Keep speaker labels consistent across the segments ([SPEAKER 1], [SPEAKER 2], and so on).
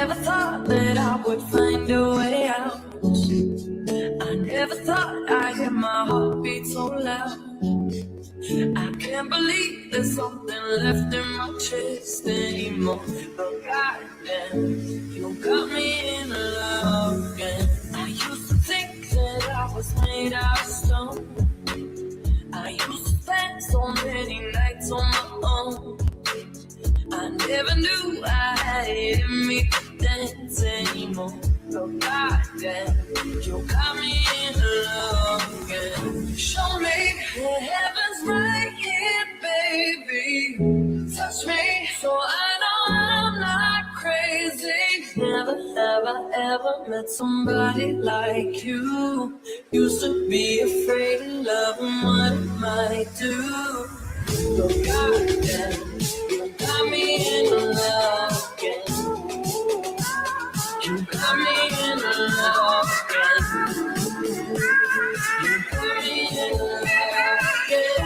[SPEAKER 1] never thought that I would find a way out. I never thought I'd hear my heartbeat so loud. I can't believe there's something left in my chest anymore. But goddamn, you got me in love again. I used to think that I was made out of stone. I used to spend so many nights on my own. I never knew I had it in me to dance anymore. But goddamn, you got me in love again. Show me that heaven's right here, baby. Touch me so I know I'm not crazy. Never have I ever met somebody like you. Used to be afraid of love and what it might do. But goddamn, you got me in love again. You got me in love again. You got me in love again.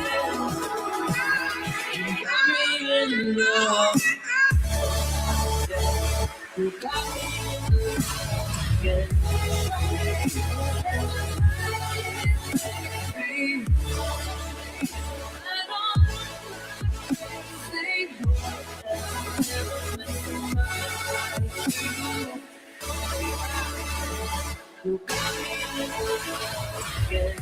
[SPEAKER 1] You got me in love. You got me in love again. You got me in love again.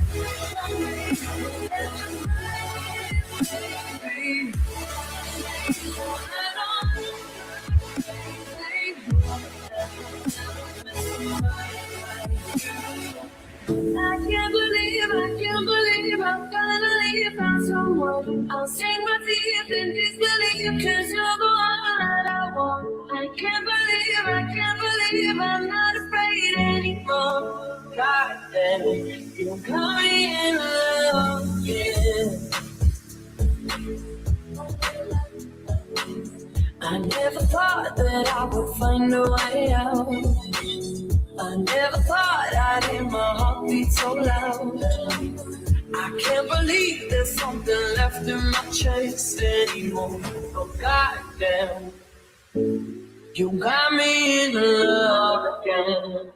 [SPEAKER 1] I'm gonna leave on someone. I'll sing my teeth in disbelief, cause you're the one that I want. I can't believe I'm not afraid anymore. God damn it, you got me in love, yeah. I never thought that I would find a way out. I never thought I'd hear my heartbeat so loud. I can't believe there's something left in my chest anymore. Oh goddamn, you got me in love again.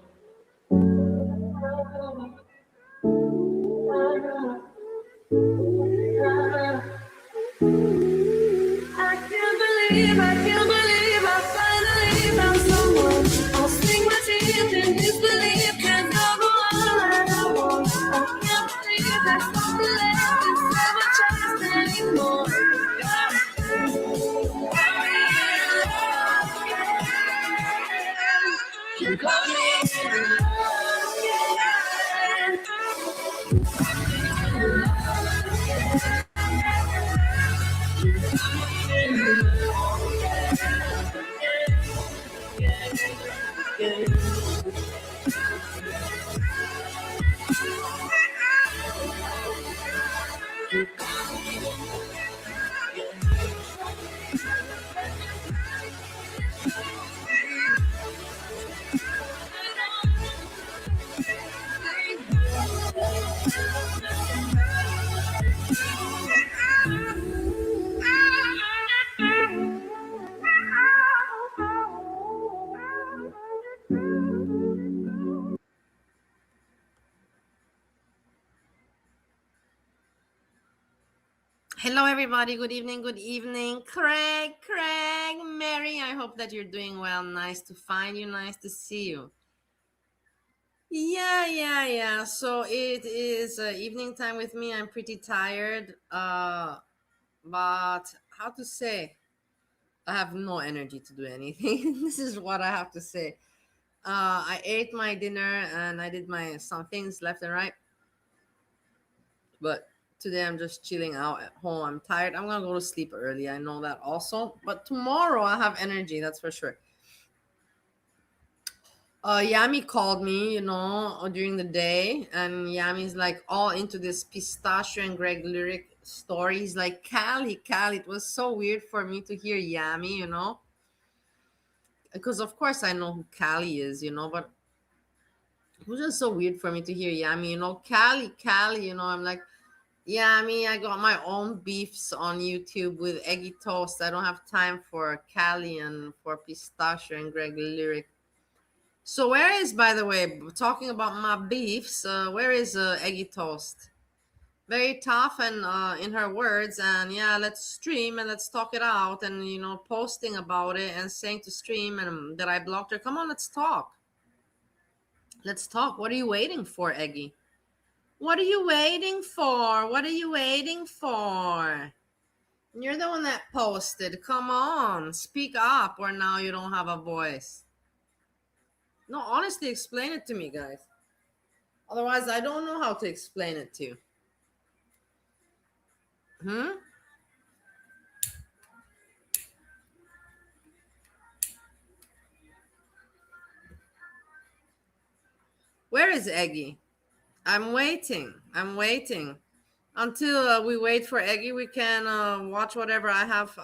[SPEAKER 1] I can't believe I finally found someone. I'll sing my teeth in disbelief, cause you're the one that I want. I can't believe there's something left inside my chest anymore. You got me in love again. You got me in love again.
[SPEAKER 2] Hello, everybody. Good evening. Good evening. Craig, Mary. I hope that you're doing well. Nice to find you. Nice to see you. Yeah. So it is evening time with me. I'm pretty tired. But how to say? I have no energy to do anything. This is what I have to say. I ate my dinner and I did some things left and right. But today I'm just chilling out at home. I'm tired. I'm gonna go to sleep early. I know that also. But tomorrow I have energy, that's for sure. Yammie called me, during the day, and Yammie's like all into this Pistachio and Greg lyric stories. Like Cali. It was so weird for me to hear Yammie, because of course I know who Cali is, but it was just so weird for me to hear Yammie, Cali, I'm like, Yeah, I mean, I got my own beefs on YouTube with Eggy Toast. I don't have time for Callie and for Pistachio and Greg Lyric. So where is, by the way, talking about my beefs, where is Eggy Toast? Very tough and in her words, and yeah, let's stream and let's talk it out, and posting about it and saying to stream and that I blocked her. Come on, let's talk. Let's talk. What are you waiting for, Eggy? What are you waiting for? What are you waiting for? You're the one that posted. Come on, speak up, or now you don't have a voice. No, honestly, explain it to me, guys. Otherwise, I don't know how to explain it to you. Hmm? Where is Eggy? I'm waiting. I'm waiting. Until we wait for Eggy, we can watch whatever I have.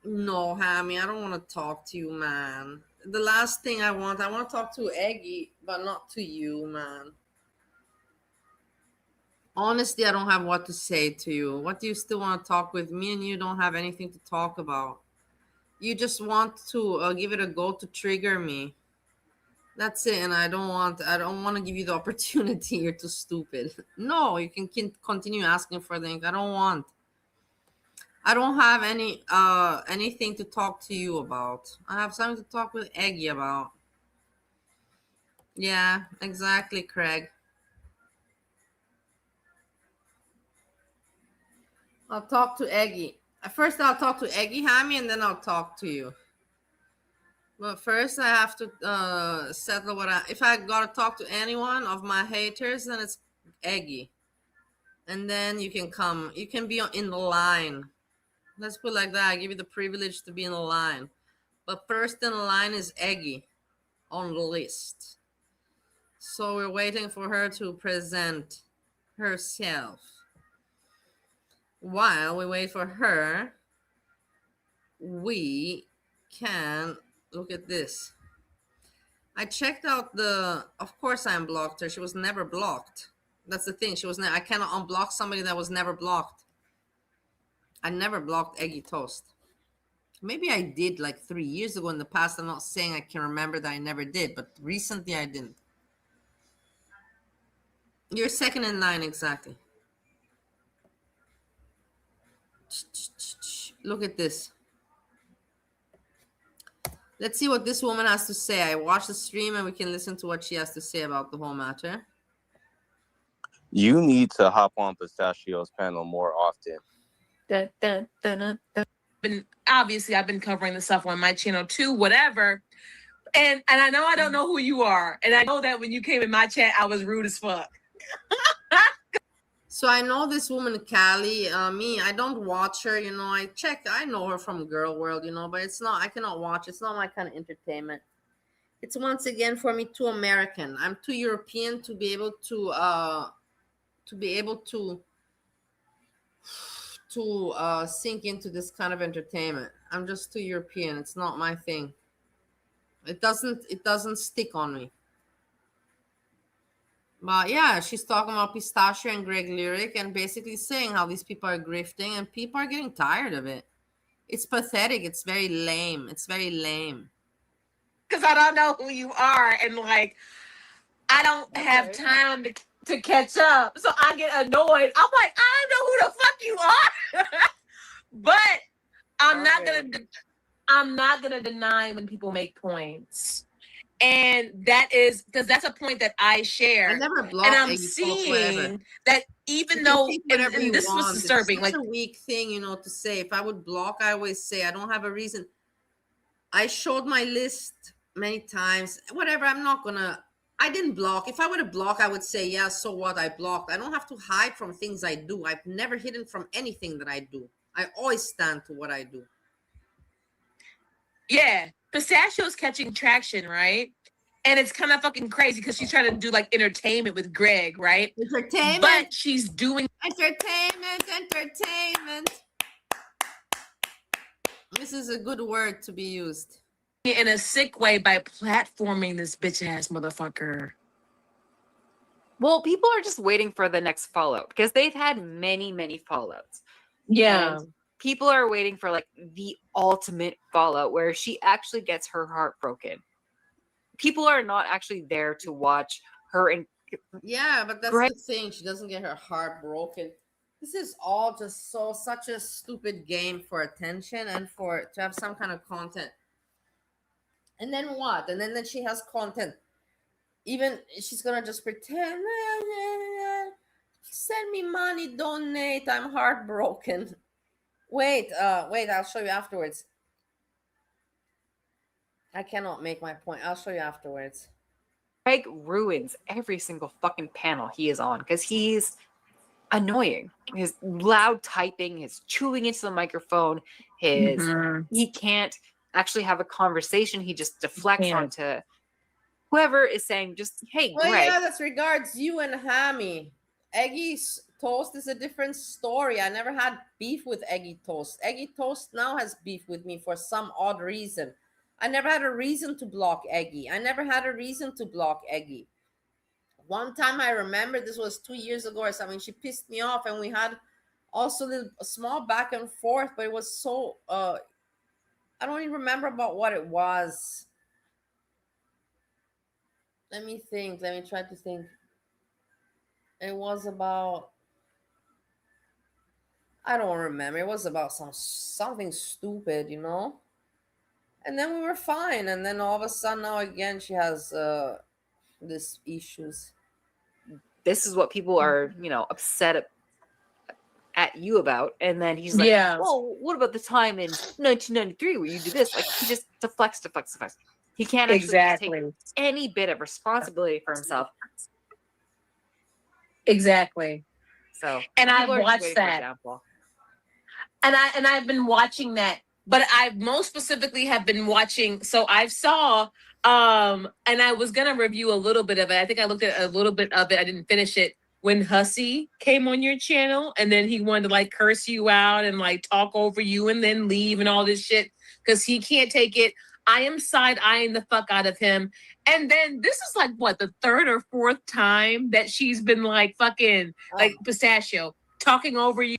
[SPEAKER 2] No, Hammy, I don't want to talk to you, man. The last thing I want to talk to Eggy, but not to you, man. Honestly, I don't have what to say to you. What do you still want to talk with me, and you don't have anything to talk about? You just want to give it a go to trigger me. That's it, and I don't want to give you the opportunity. You're too stupid. No, you can continue asking for things. I don't have anything to talk to you about. I have something to talk with Eggy about. Yeah, exactly, Craig. I'll talk to Eggy. First, I'll talk to Eggy, Hammy, and then I'll talk to you. But first, I have to settle if I gotta talk to anyone of my haters, then it's Eggy. And then you can come. You can be in the line. Let's put it like that. I give you the privilege to be in the line. But first in the line is Eggy on the list. So we're waiting for her to present herself. While we wait for her, we can look at this. I checked out of course I unblocked her. She was never blocked. That's the thing. I cannot unblock somebody that was never blocked. I never blocked Eggy Toast. Maybe I did like 3 years ago in the past. I'm not saying I can remember that I never did, but recently I didn't. You're second in line, exactly. Look at this. Let's see what this woman has to say. I watched the stream and we can listen to what she has to say about the whole matter.
[SPEAKER 3] You need to hop on Pistachio's panel more often.
[SPEAKER 4] Obviously, I've been covering the stuff on my channel too, whatever. And I know I don't know who you are. And I know that when you came in my chat, I was rude as fuck.
[SPEAKER 2] So I know this woman, Callie. I don't watch her, I know her from Girl World, but I cannot watch. It's not my kind of entertainment. It's once again for me too American. I'm too European to be able to sink into this kind of entertainment. I'm just too European. It's not my thing. It doesn't stick on me. But yeah, she's talking about Pistachio and Greg Lyric and basically saying how these people are grifting and people are getting tired of it. It's pathetic. It's very lame. It's very lame.
[SPEAKER 4] Because I don't know who you are. And I don't have time to catch up. So I get annoyed. I'm like, I don't know who the fuck you are. But I'm not gonna deny when people make points. And that is because that's a point that I share.
[SPEAKER 2] I never blocked.
[SPEAKER 4] And I'm seeing that even though and this was disturbing.
[SPEAKER 2] It's such a weak thing, to say. If I would block, I always say I don't have a reason. I showed my list many times. Whatever, I didn't block. If I were to block, I would say, yeah, so what? I blocked. I don't have to hide from things I do. I've never hidden from anything that I do. I always stand to what I do.
[SPEAKER 4] Yeah. Pistachio's catching traction, right? And it's kind of fucking crazy because she's trying to do entertainment with Greg, right?
[SPEAKER 2] Entertainment.
[SPEAKER 4] But she's doing
[SPEAKER 2] entertainment. This is a good word to be used.
[SPEAKER 4] In a sick way by platforming this bitch ass motherfucker.
[SPEAKER 5] Well, people are just waiting for the next fallout because they've had many, many fallouts.
[SPEAKER 4] Yeah.
[SPEAKER 5] And people are waiting for like the ultimate fallout where she actually gets her heart broken. People are not actually there to watch her and
[SPEAKER 2] Yeah, but that's
[SPEAKER 5] Greg.
[SPEAKER 2] the thing. She doesn't get her heart broken. This is all just such a stupid game for attention and for to have some kind of content. And then what? And then she has content. Even she's gonna just pretend. Send me money, donate. I'm heartbroken. Wait, I'll show you afterwards. I cannot make my point. I'll show you afterwards.
[SPEAKER 5] Greg ruins every single fucking panel he is on because he's annoying. His loud typing, his chewing into the microphone, his he can't actually have a conversation. He just deflects onto whoever is saying, just hey,
[SPEAKER 2] Well,
[SPEAKER 5] Greg.
[SPEAKER 2] yeah, that's regards you and Yammie. Eggy's toast is a different story. I never had beef with Eggy toast. Eggy toast now has beef with me for some odd reason. I never had a reason to block Eggy. One time I remember, this was 2 years ago or something, she pissed me off and we had also a small back and forth, but it was so I don't even remember about what it was. Let me try to think. It was about, I don't remember. It was about something stupid, And then we were fine, and then all of a sudden now again she has these issues.
[SPEAKER 5] This is what people are, upset at you about. And then he's like, well, what about the time in 1993 where you do this? Like, he just deflects. He can't actually take any bit of responsibility for himself.
[SPEAKER 4] Exactly.
[SPEAKER 5] So,
[SPEAKER 4] and I've watched that. And I've been watching that, but I most specifically have been watching. So I saw, and I was gonna review a little bit of it. I think I looked at a little bit of it. I didn't finish it when Hussey came on your channel, and then he wanted to like curse you out and like talk over you and then leave and all this shit because he can't take it. I am side-eyeing the fuck out of him. And then this is like what, the third or fourth time that she's been like fucking like Pistachio talking over you.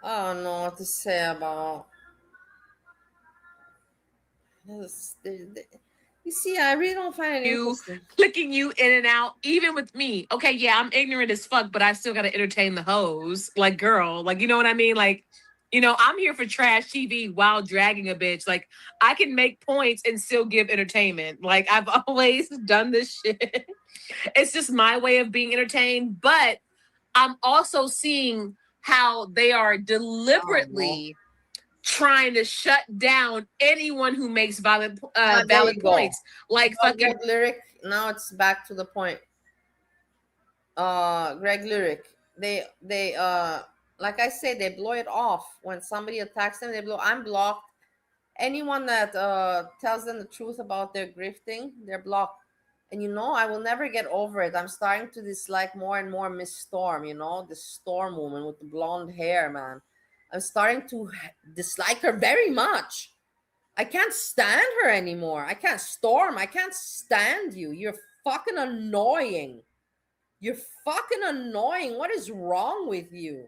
[SPEAKER 2] I don't know what to say about this. You see, I really don't find it interesting.
[SPEAKER 4] Clicking you in and out, even with me. Okay, yeah, I'm ignorant as fuck, but I still gotta entertain the hoes. Like, girl, like, you know what I mean? Like, I'm here for trash TV while dragging a bitch. Like, I can make points and still give entertainment. Like, I've always done this shit. It's just my way of being entertained. But I'm also seeing how they are deliberately trying to shut down anyone who makes valid points. Like fucking
[SPEAKER 2] Greg Lyric. Now it's back to the point. Greg Lyric. They like I say, they blow it off when somebody attacks them. I'm blocked. Anyone that tells them the truth about their grifting, they're blocked. And I will never get over it. I'm starting to dislike more and more Miss Storm, the Storm woman with the blonde hair, man. I'm starting to dislike her very much. I can't stand her anymore. I can't stand you. You're fucking annoying. What is wrong with you?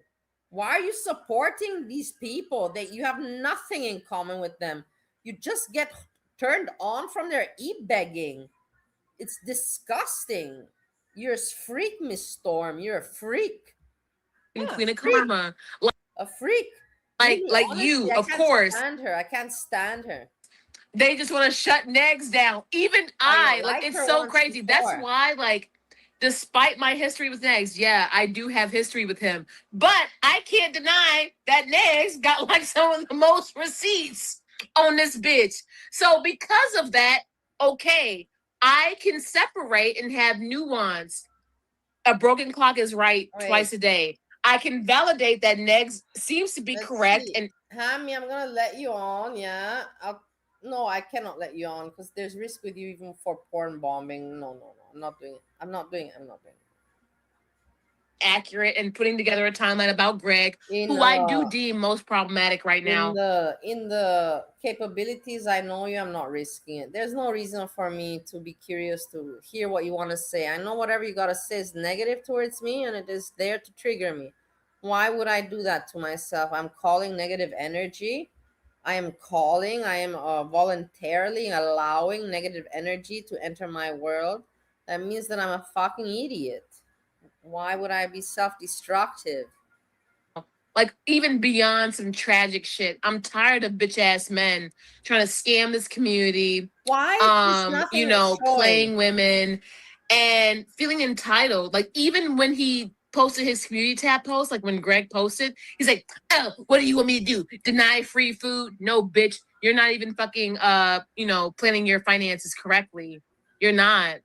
[SPEAKER 2] Why are you supporting these people that you have nothing in common with them? You just get turned on from their e-begging. It's disgusting. You're a freak, Miss Storm. You're a freak.
[SPEAKER 4] Queen of Karma.
[SPEAKER 2] A freak.
[SPEAKER 4] Like you, of course.
[SPEAKER 2] I can't stand her.
[SPEAKER 4] They just want to shut Negs down. Even it's so crazy. Before. That's why, like, despite my history with Negs, yeah, I do have history with him. But I can't deny that Negs got like some of the most receipts on this bitch. So because of that, okay, I can separate and have nuance. A broken clock is right twice a day. I can validate that Negs seems to be correct.
[SPEAKER 2] See.
[SPEAKER 4] And
[SPEAKER 2] Yammie, I'm gonna let you on. Yeah, no, I cannot let you on because there's risk with you even for porn bombing. No, I'm not doing it. I'm not doing it.
[SPEAKER 4] accurate in putting together a timeline about Greg,
[SPEAKER 2] In
[SPEAKER 4] who I do deem most problematic right now.
[SPEAKER 2] in the capabilities I know you, I'm not risking it. There's no reason for me to be curious to hear what you want to say. I know whatever you gotta say is negative towards me, and it is there to trigger me. Why would I do that to myself? I'm calling negative energy. I am voluntarily allowing negative energy to enter my world. That means that I'm a fucking idiot. Why would I be self-destructive?
[SPEAKER 4] Like, even beyond some tragic shit, I'm tired of bitch ass men trying to scam this community.
[SPEAKER 2] Why? There's nothing showing.
[SPEAKER 4] Playing women and feeling entitled. Like, even when he posted his community tab post, like when Greg posted, he's like, "Oh, what do you want me to do? Deny free food? No, bitch. You're not even fucking planning your finances correctly. You're not."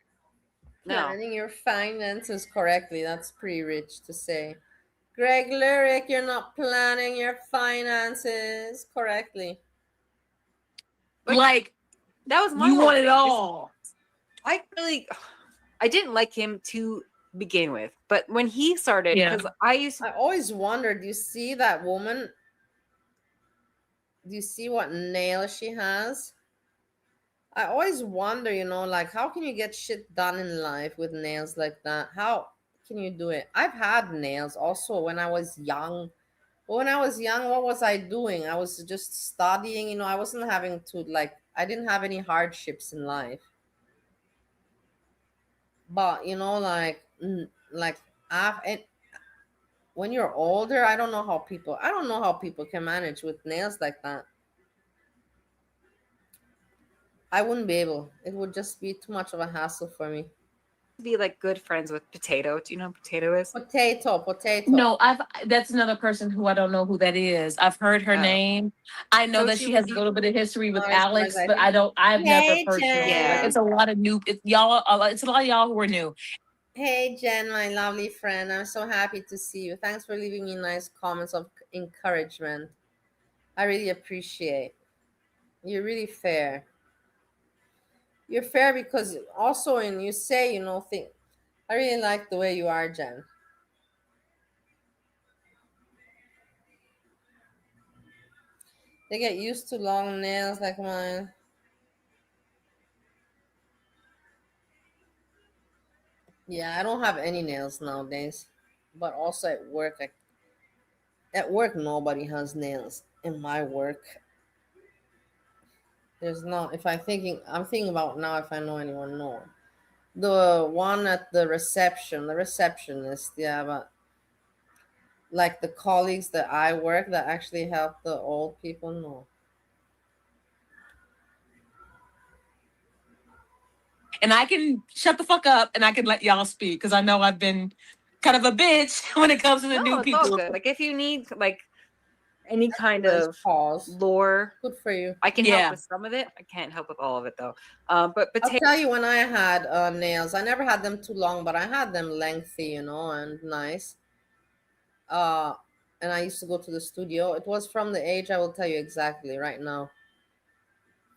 [SPEAKER 5] No.
[SPEAKER 2] Planning your finances correctly. That's pretty rich to say. Greg Lyric, you're not planning your finances correctly.
[SPEAKER 4] Like,
[SPEAKER 5] that was my
[SPEAKER 4] you
[SPEAKER 5] whole
[SPEAKER 4] want it
[SPEAKER 5] thing.
[SPEAKER 4] all.
[SPEAKER 5] I didn't like him to begin with, but when he started, because I
[SPEAKER 2] always wondered, do you see that woman? Do you see what nails she has? I always wonder, like, how can you get shit done in life with nails like that? How can you do it? I've had nails also when I was young. When I was young, what was I doing? I was just studying, I wasn't having to, I didn't have any hardships in life. But, when you're older, I don't know how people can manage with nails like that. I wouldn't be able. It would just be too much of a hassle for me.
[SPEAKER 5] Be like good friends with Potato. Do you know who Potato is?
[SPEAKER 2] Potato.
[SPEAKER 4] No, that's another person who I don't know who that is. I've heard her name. I know that she has a little bit of history with Alex, but I've never personally.
[SPEAKER 2] Jen.
[SPEAKER 4] It's a lot of new. It's a lot of y'all who are new.
[SPEAKER 2] Hey Jen, my lovely friend, I'm so happy to see you. Thanks for leaving me nice comments of encouragement. I really appreciate. You're really fair. You're fair because also when you say, I really like the way you are, Jen. They get used to long nails like mine. Yeah, I don't have any nails nowadays. But also at work, nobody has nails in my work. There's not. I'm thinking about now if I know anyone. No. The one at the receptionist, yeah, but like the colleagues that I work that actually help the old people, no.
[SPEAKER 4] And I can shut the fuck up and I can let y'all speak because I know I've been kind of a bitch when it comes to the new people.
[SPEAKER 5] It's all good. Like if you need any kind of lore,
[SPEAKER 2] good for you.
[SPEAKER 5] I can help with some of it. I can't help with all of it though. But
[SPEAKER 2] I'll tell you, when I had nails, I never had them too long, but I had them lengthy, and nice. And I used to go to the studio. It was from the age, I will tell you exactly right now.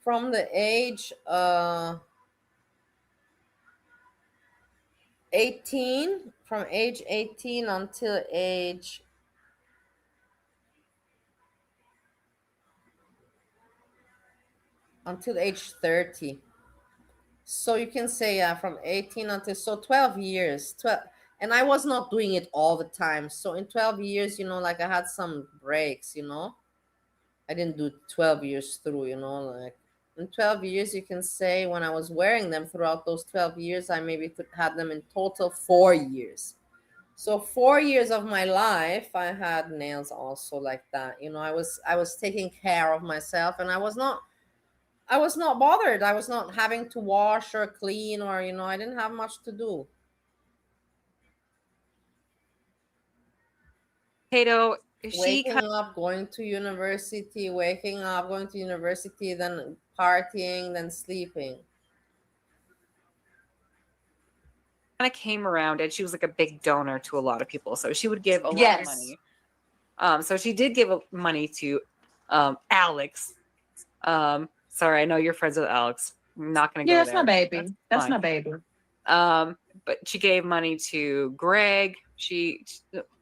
[SPEAKER 2] From the age 18, from age 18 until age 30. So you can say from 18 until 12 years. 12, and I was not doing it all the time. So in 12 years, like I had some breaks, I didn't do 12 years through, like in 12 years, you can say when I was wearing them throughout those 12 years, I maybe had them in total 4 years. So 4 years of my life, I had nails also like that. I was taking care of myself, and I was not bothered. I was not having to wash or clean, or I didn't have much to do.
[SPEAKER 5] Potato,
[SPEAKER 2] waking up, going to university, then partying, then sleeping.
[SPEAKER 5] Kind of came around, and she was like a big donor to a lot of people, so she would give a lot of money. So she did give money to Alex. Sorry, I know you're friends with Alex. I'm not gonna go there.
[SPEAKER 4] That's my baby. That's my baby.
[SPEAKER 5] But she gave money to Greg,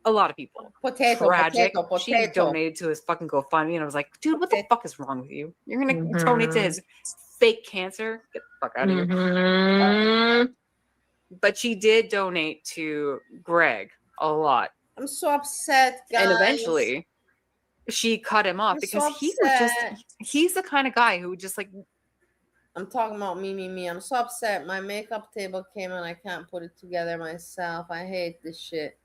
[SPEAKER 5] A lot of people.
[SPEAKER 1] Potato.
[SPEAKER 5] She donated to his fucking GoFundMe, and I was like, dude, what the fuck is wrong with you? You're gonna donate to his fake cancer? Get the fuck out of here. But she did donate to Greg a lot.
[SPEAKER 2] I'm so upset, guys.
[SPEAKER 5] And eventually she cut him off because he's the kind of guy who just like,
[SPEAKER 2] I'm talking about me. I'm so upset. My makeup table came and I can't put it together myself. I hate this shit.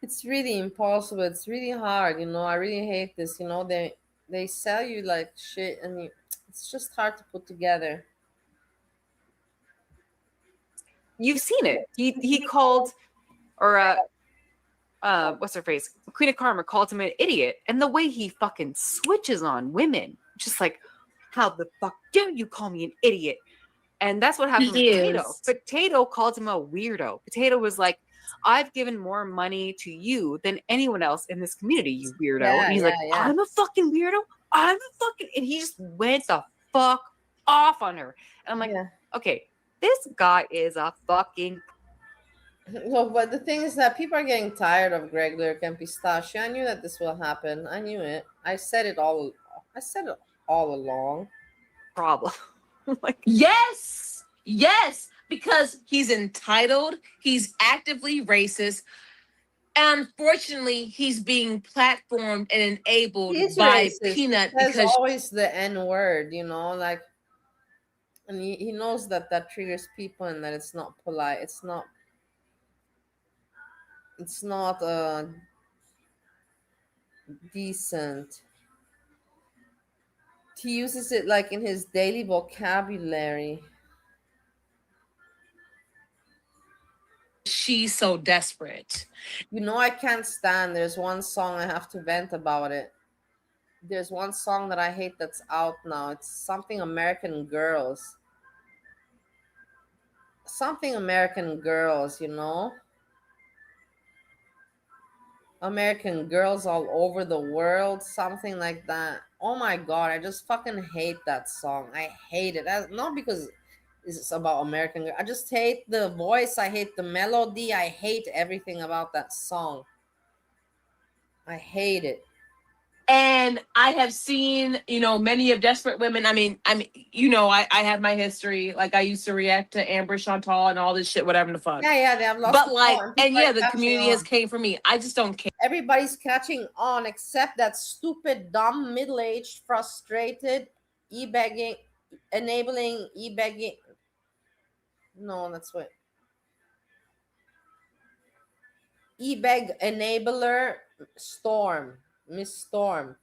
[SPEAKER 2] It's really impossible. It's really hard, you know. I really hate this, you know. They sell you like shit and it's just hard to put together.
[SPEAKER 5] you've seen it. He called, or what's her face? Queen of Karma called him an idiot, and the way he fucking switches on women, just like, how the fuck dare you call me an idiot? And that's what happened with Potato. Potato called him a weirdo. Potato was like, I've given more money to you than anyone else in this community, you weirdo. And he's like, I'm a fucking weirdo? And he just went the fuck off on her. And I'm like, okay, this guy is a fucking...
[SPEAKER 2] No, but the thing is that people are getting tired of Greg Lurk and Pistachio. I knew that this will happen. I knew it. I said it all along.
[SPEAKER 5] Problem.
[SPEAKER 4] Like, yes, because he's entitled, he's actively racist, and unfortunately he's being platformed and enabled by
[SPEAKER 2] racist.
[SPEAKER 4] Peanut
[SPEAKER 2] because always the N-word, you know, like, and he knows that triggers people and that it's not polite. It's not decent. He uses it like in his daily vocabulary.
[SPEAKER 4] She's so desperate.
[SPEAKER 2] You know, I can't stand. There's one song I have to vent about it. There's one song that I hate that's out now. It's something American Girls. Something American Girls, you know? American Girls All Over the World, something like that. Oh my god, I just fucking hate that song. I hate it. Not because it's about American Girl. I just hate the voice. I hate the melody. I hate everything about that song. I hate it.
[SPEAKER 4] And I have seen, you know, many of Desperate Women. I mean, you know, I have my history. Like, I used to react to Amber Chantal and all this shit, whatever the fuck.
[SPEAKER 2] Yeah, they have lost.
[SPEAKER 4] But like, and yeah, the community has came for me. I just don't care.
[SPEAKER 2] Everybody's catching on except that stupid, dumb, middle-aged, frustrated, e-begging, enabling e-begging. No, that's what. E-beg enabler Storm. Miss Storm.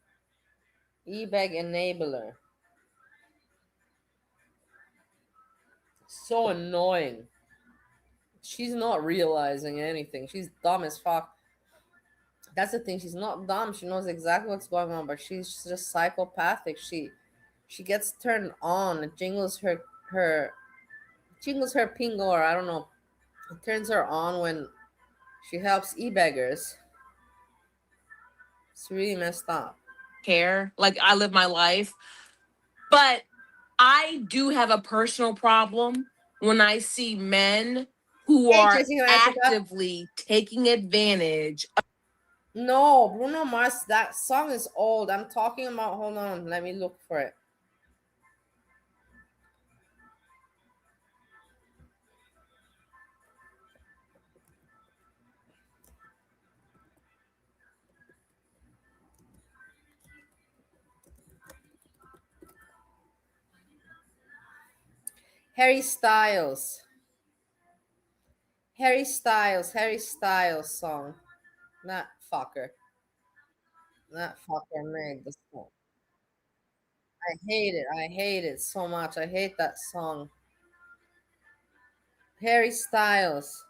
[SPEAKER 2] E-beg enabler. So annoying. She's not realizing anything. She's dumb as fuck. That's the thing. She's not dumb. She knows exactly what's going on, but she's just psychopathic. She gets turned on. It jingles her pingo, or I don't know. It turns her on when she helps e-beggars. It's really messed up.
[SPEAKER 4] Care. Like, I live my life. But I do have a personal problem when I see men who are actively taking advantage of...
[SPEAKER 2] No, Bruno Mars, that song is old. I'm talking about, hold on, let me look for it. Harry Styles song. That fucker made the song. I hate it so much. I hate that song. Harry Styles.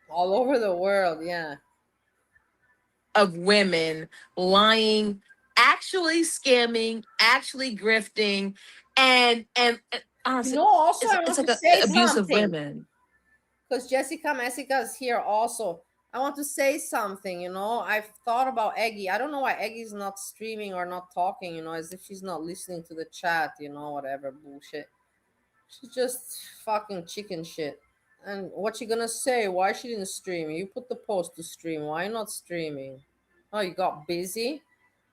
[SPEAKER 2] All over the world, yeah.
[SPEAKER 4] Of women lying, actually scamming, actually grifting, and honestly,
[SPEAKER 2] no, also
[SPEAKER 4] it's like abuse of women.
[SPEAKER 2] Because Jessica Messica is here also. I want to say something, you know. I've thought about Eggy. I don't know why Eggy's not streaming or not talking, you know, as if she's not listening to the chat, you know, whatever bullshit. She's just fucking chicken shit. And what you gonna say? Why she didn't stream? You put the post to stream. Why not streaming? Oh, you got busy?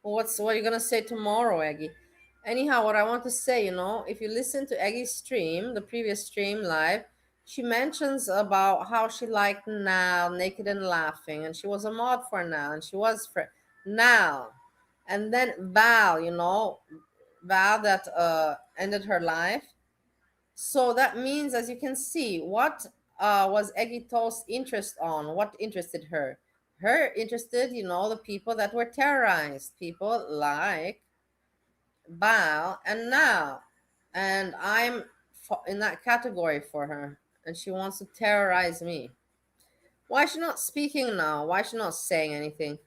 [SPEAKER 2] What are you gonna say tomorrow, Eggy? Anyhow, what I want to say, you know, if you listen to Eggy's stream, the previous stream live, she mentions about how she liked Nal, Naked and Laughing, and she was a mod for Nal, and she was for Nal. And then Val, you know, Val that ended her life. So that means, as you can see, what was Eggy Toast's interest on? What interested her? Her interested, you know, the people that were terrorized, people like Bao and Now. And I'm in that category for her. And she wants to terrorize me. Why is she not speaking now? Why is she not saying anything?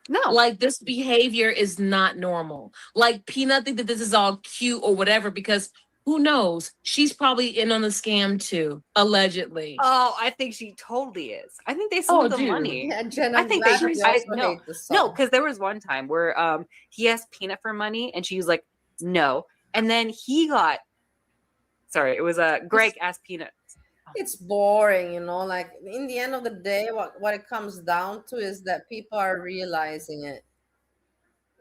[SPEAKER 5] No.
[SPEAKER 4] Like, this behavior is not normal. Like, Peanut think that this is all cute or whatever, because who knows? She's probably in on the scam too, allegedly.
[SPEAKER 5] Oh, I think she totally is. I think they stole the
[SPEAKER 4] dude.
[SPEAKER 5] money.
[SPEAKER 2] Yeah, Jen,
[SPEAKER 5] I
[SPEAKER 2] I'm
[SPEAKER 5] think
[SPEAKER 2] glad
[SPEAKER 5] they
[SPEAKER 2] you also
[SPEAKER 5] no,
[SPEAKER 2] hate the song.
[SPEAKER 5] no, because there was one time where he asked Peanut for money and she was like, no. And then he got sorry, it was Greg asked Peanut.
[SPEAKER 2] It's boring, you know, like in the end of the day, what it comes down to is that people are realizing it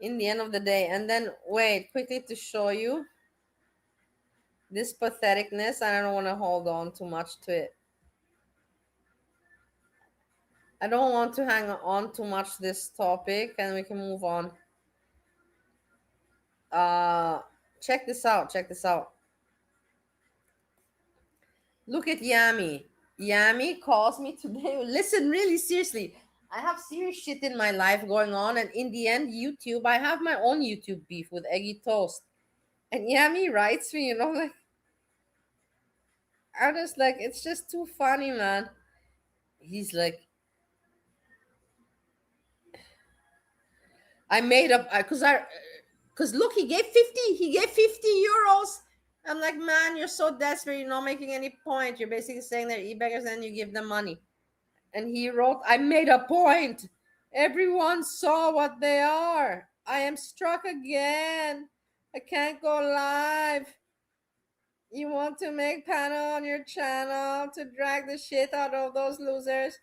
[SPEAKER 2] in the end of the day. And then wait, quickly to show you this patheticness. I don't want to hold on too much to it. I don't want to hang on too much this topic, and we can move on. Check this out. Check this out. Look at Yammie. Yammie calls me today. Listen, really seriously. I have serious shit in my life going on, and in the end, YouTube, I have my own YouTube beef with Eggy Toast. And Yammie writes me, you know, like, I'm just like, it's just too funny, man. He's like, I made up, because look, he gave 50 euros. I'm like, man, you're so desperate, you're not making any point. You're basically saying they're e-beggars and you give them money. And he wrote, I made a point. Everyone saw what they are. I am struck again. I can't go live. You want to make panel on your channel to drag the shit out of those losers?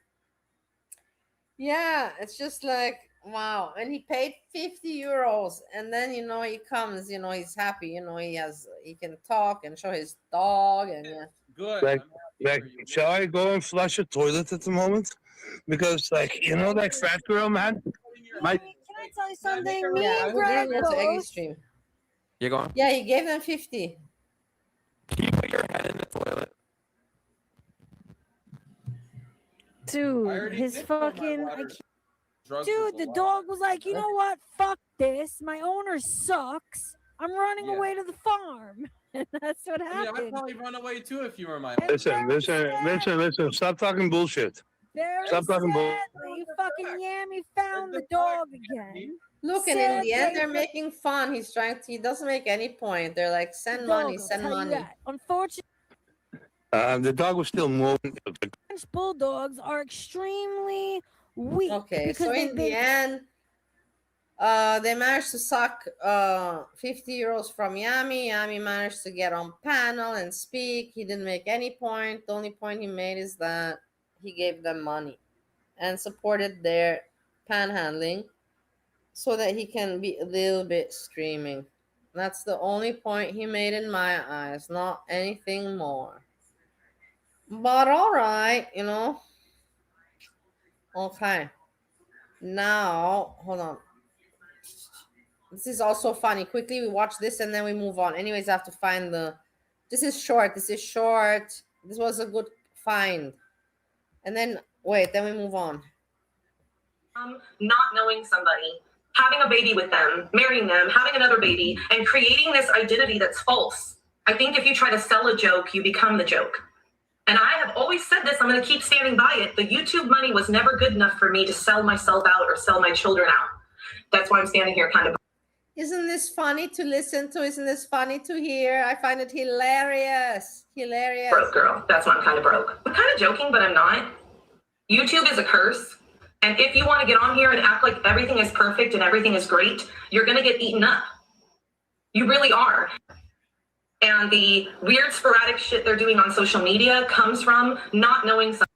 [SPEAKER 2] Yeah, it's just like, wow. And he paid 50 euros. And then, you know, he comes, you know, he's happy, you know, he can talk and show his dog. And yeah.
[SPEAKER 6] Good. Like, shall I go and flush a toilet at the moment? Because, like, you know, that fat girl, man.
[SPEAKER 7] Can I tell you something? Me
[SPEAKER 2] Yeah,
[SPEAKER 7] and
[SPEAKER 2] we're
[SPEAKER 7] Greg
[SPEAKER 2] gonna go to Eggy's
[SPEAKER 7] both.
[SPEAKER 2] stream.
[SPEAKER 8] You're going?
[SPEAKER 2] Yeah, he gave them 50.
[SPEAKER 8] Can you put your head in the toilet?
[SPEAKER 7] Dude, his fucking. Dude, the dog was like, you know what? Fuck this. My owner sucks. I'm running away to the farm. And that's what happened.
[SPEAKER 9] I'd probably run away too if you were my
[SPEAKER 6] Listen. Stop talking bullshit.
[SPEAKER 7] Very
[SPEAKER 6] Stop talking bull.
[SPEAKER 7] sadly, fucking Yammie found the dog again.
[SPEAKER 2] Look, and in the end, they're making fun. He doesn't make any point. They're like, send money, send money.
[SPEAKER 7] Unfortunately,
[SPEAKER 6] The dog was still moving.
[SPEAKER 7] French bulldogs are extremely weak.
[SPEAKER 2] Okay, so in the end, they managed to suck 50 euros from Yammie. Yammie managed to get on panel and speak. He didn't make any point. The only point he made is that he gave them money and supported their panhandling so that he can be a little bit streaming. That's the only point he made in my eyes, not anything more. But all right, you know. Okay. Now, hold on. This is also funny. Quickly, we watch this and then we move on. Anyways, I have to find this is short. This was a good find. And then, wait, then we move on.
[SPEAKER 10] Not knowing somebody, having a baby with them, marrying them, having another baby, and creating this identity that's false. I think if you try to sell a joke, you become the joke. And I have always said this, I'm going to keep standing by it. The YouTube money was never good enough for me to sell myself out or sell my children out. That's why I'm standing here kind of.
[SPEAKER 2] Isn't this funny to listen to? Isn't this funny to hear? I find it hilarious. Hilarious.
[SPEAKER 10] Broke girl. That's why I'm kind of broke. I'm kind of joking, but I'm not. YouTube is a curse. And if you want to get on here and act like everything is perfect and everything is great, you're going to get eaten up. You really are. And the weird sporadic shit they're doing on social media comes from not knowing something.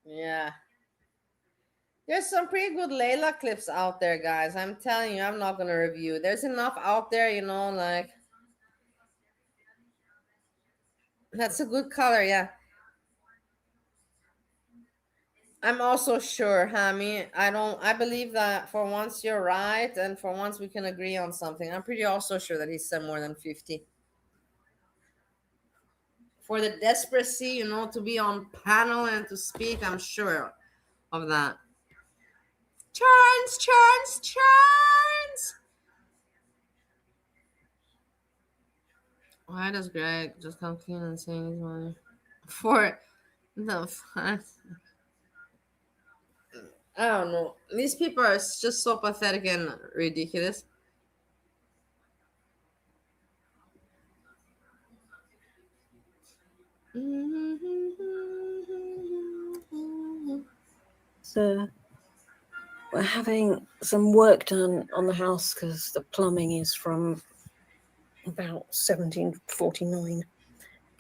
[SPEAKER 2] Yeah. There's some pretty good Layla clips out there, guys. I'm telling you, I'm not going to review. There's enough out there, you know, like. That's a good color, yeah. I'm also sure, Yammie. I believe that for once you're right, and for once we can agree on something. I'm pretty also sure that he's said more than 50. For the desperacy, you know, to be on panel and to speak, I'm sure of that. Churns. Why does Greg just come clean and saying he's money? For the fact, I don't know. These people are just so pathetic and ridiculous.
[SPEAKER 11] So we're having some work done on the house because the plumbing is from about 1749.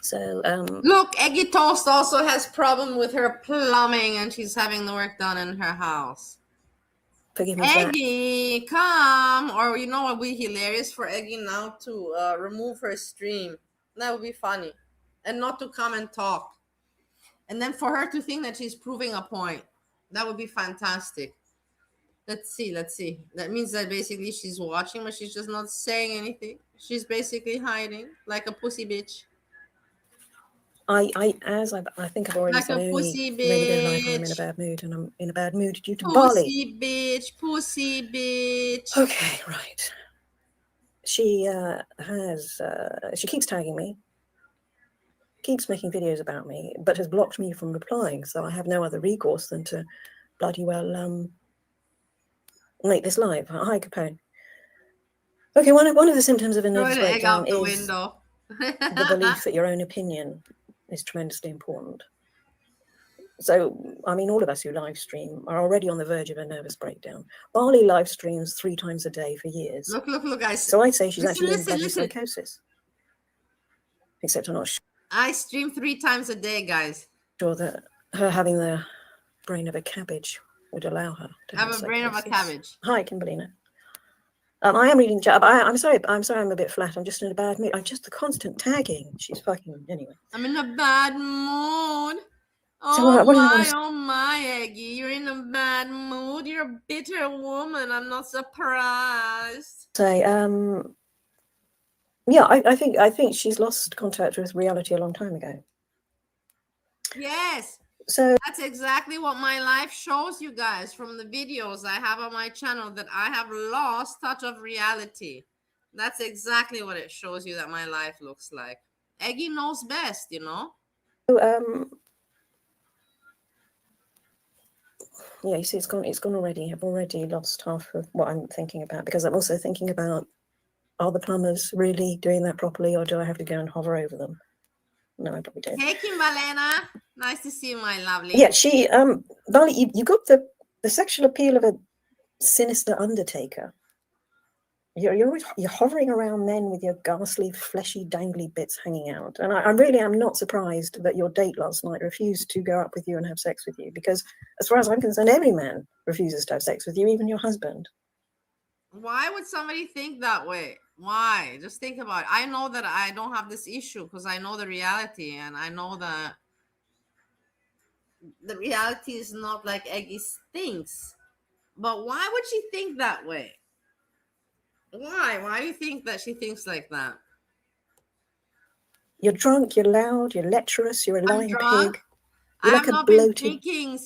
[SPEAKER 11] So
[SPEAKER 2] look, Eggy Toast also has problem with her plumbing, and she's having the work done in her house.
[SPEAKER 11] forgive me
[SPEAKER 2] Eggy, come! Or you know what would be hilarious for Eggy now to remove her stream. That would be funny, and not to come and talk, and then for her to think that she's proving a point. That would be fantastic. Let's see. That means that basically she's watching, but she's just not saying anything. She's basically hiding like a pussy bitch.
[SPEAKER 11] I think I've already
[SPEAKER 2] Like
[SPEAKER 11] said,
[SPEAKER 2] a
[SPEAKER 11] only
[SPEAKER 2] pussy
[SPEAKER 11] rarely go live when I'm in a
[SPEAKER 2] bitch.
[SPEAKER 11] bad mood, and I'm in a bad mood due to Bali.
[SPEAKER 2] Pussy bitch.
[SPEAKER 11] Okay, right. She she keeps tagging me, keeps making videos about me, but has blocked me from replying. So I have no other recourse than to bloody well make this live. Hi, Capone. Okay, one of the symptoms of a nervous breakdown is the belief that your own opinion is tremendously important. So, I mean, all of us who live stream are already on the verge of a nervous breakdown. Barley live streams 3 times a day for years.
[SPEAKER 2] Look, guys.
[SPEAKER 11] So I'd say she's actually in bloody psychosis. Except I'm not sure.
[SPEAKER 2] I stream 3 times a day, guys.
[SPEAKER 11] Sure that her having the brain of a cabbage would allow her to have
[SPEAKER 2] a brain of a cabbage.
[SPEAKER 11] Hi, Kimberlina. I am reading chat. I'm sorry. I'm a bit flat. I'm just in a bad mood. The constant tagging. She's fucking anyway.
[SPEAKER 2] I'm in a bad mood. Oh my, Eggy, you're in a bad mood. You're a bitter woman. I'm not surprised.
[SPEAKER 11] Say, yeah, I think she's lost contact with reality a long time ago.
[SPEAKER 2] Yes.
[SPEAKER 11] So
[SPEAKER 2] that's exactly what my life shows you guys from the videos I have on my channel, that I have lost touch of reality. That's exactly what it shows you that my life looks like. Eggy knows best, you know.
[SPEAKER 11] So, yeah, you see, it's gone already. I've already lost half of what I'm thinking about, because I'm also thinking about, are the plumbers really doing that properly, or do I have to go and hover over them? No, I probably don't.
[SPEAKER 2] Hey, Kimbalena. Nice to see you, my lovely.
[SPEAKER 11] Yeah, she, Bali, you got the sexual appeal of a sinister undertaker. You're hovering around men with your ghastly, fleshy, dangly bits hanging out. And I really am not surprised that your date last night refused to go up with you and have sex with you, because as far as I'm concerned, every man refuses to have sex with you, even your husband.
[SPEAKER 2] Why would somebody think that way? Why? Just think about it. I know that I don't have this issue because I know the reality, and I know that the reality is not like Eggy thinks. But why would she think that way? Why? Why do you think that she thinks like that?
[SPEAKER 11] You're drunk, you're loud, you're lecherous, you're a lying pig.
[SPEAKER 2] I have not been drinking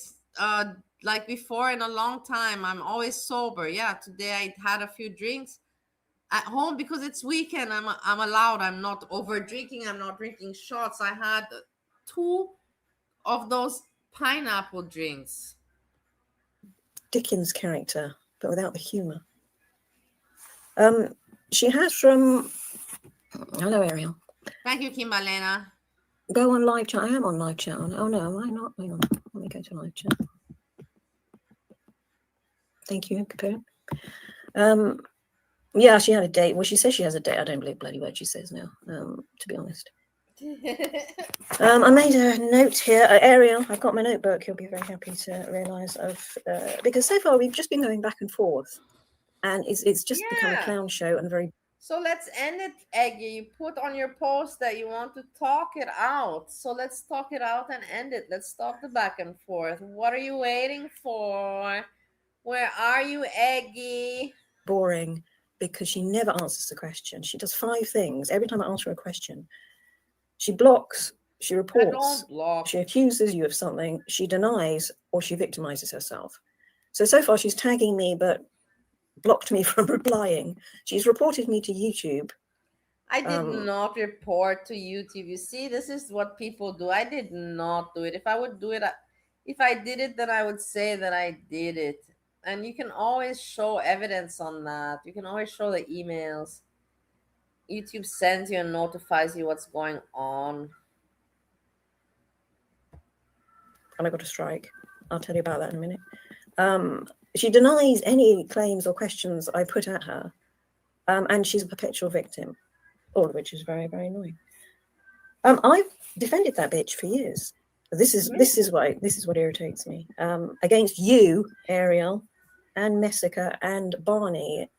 [SPEAKER 2] like before in a long time. I'm always sober. Yeah, today I had a few drinks at home because it's weekend. I'm allowed. I'm not over drinking. I'm not drinking shots. I had 2 of those pineapple drinks.
[SPEAKER 11] Dickens character, but without the humour. She has from... Hello, Ariel.
[SPEAKER 2] Thank you, Kimbalena.
[SPEAKER 11] Go on live chat. I am on live chat. Oh, no, am I not? Hang on. Let me go to live chat. Thank you, Capone. Yeah, she had a date. Well, she says she has a date. I don't believe bloody word she says now, to be honest. I made a note here. Ariel, I've got my notebook. You'll be very happy to realise because so far we've just been going back and forth, and it's just become a clown show and very...
[SPEAKER 2] So let's end it, Eggy. You put on your post that you want to talk it out. So let's talk it out and end it. Let's stop the back and forth. What are you waiting for? Where are you, Eggy?
[SPEAKER 11] boring because she never answers the question. She does 5 things. Every time I answer a question, she blocks, she reports, she accuses you of something, she denies, or she victimizes herself. So far she's tagging me, but blocked me from replying. She's reported me to YouTube.
[SPEAKER 2] I did not report to YouTube. You see, this is what people do. I did not do it. If I would do it, if I did it, then I would say that I did it. And you can always show evidence on that. You can always show the emails. YouTube sends you and notifies you what's going on.
[SPEAKER 11] And I got a strike. I'll tell you about that in a minute. She denies any claims or questions I put at her. And she's a perpetual victim, all of which is very, very annoying. I've defended that bitch for years. This is what irritates me. Against you, Ariel, and Messica and Barney,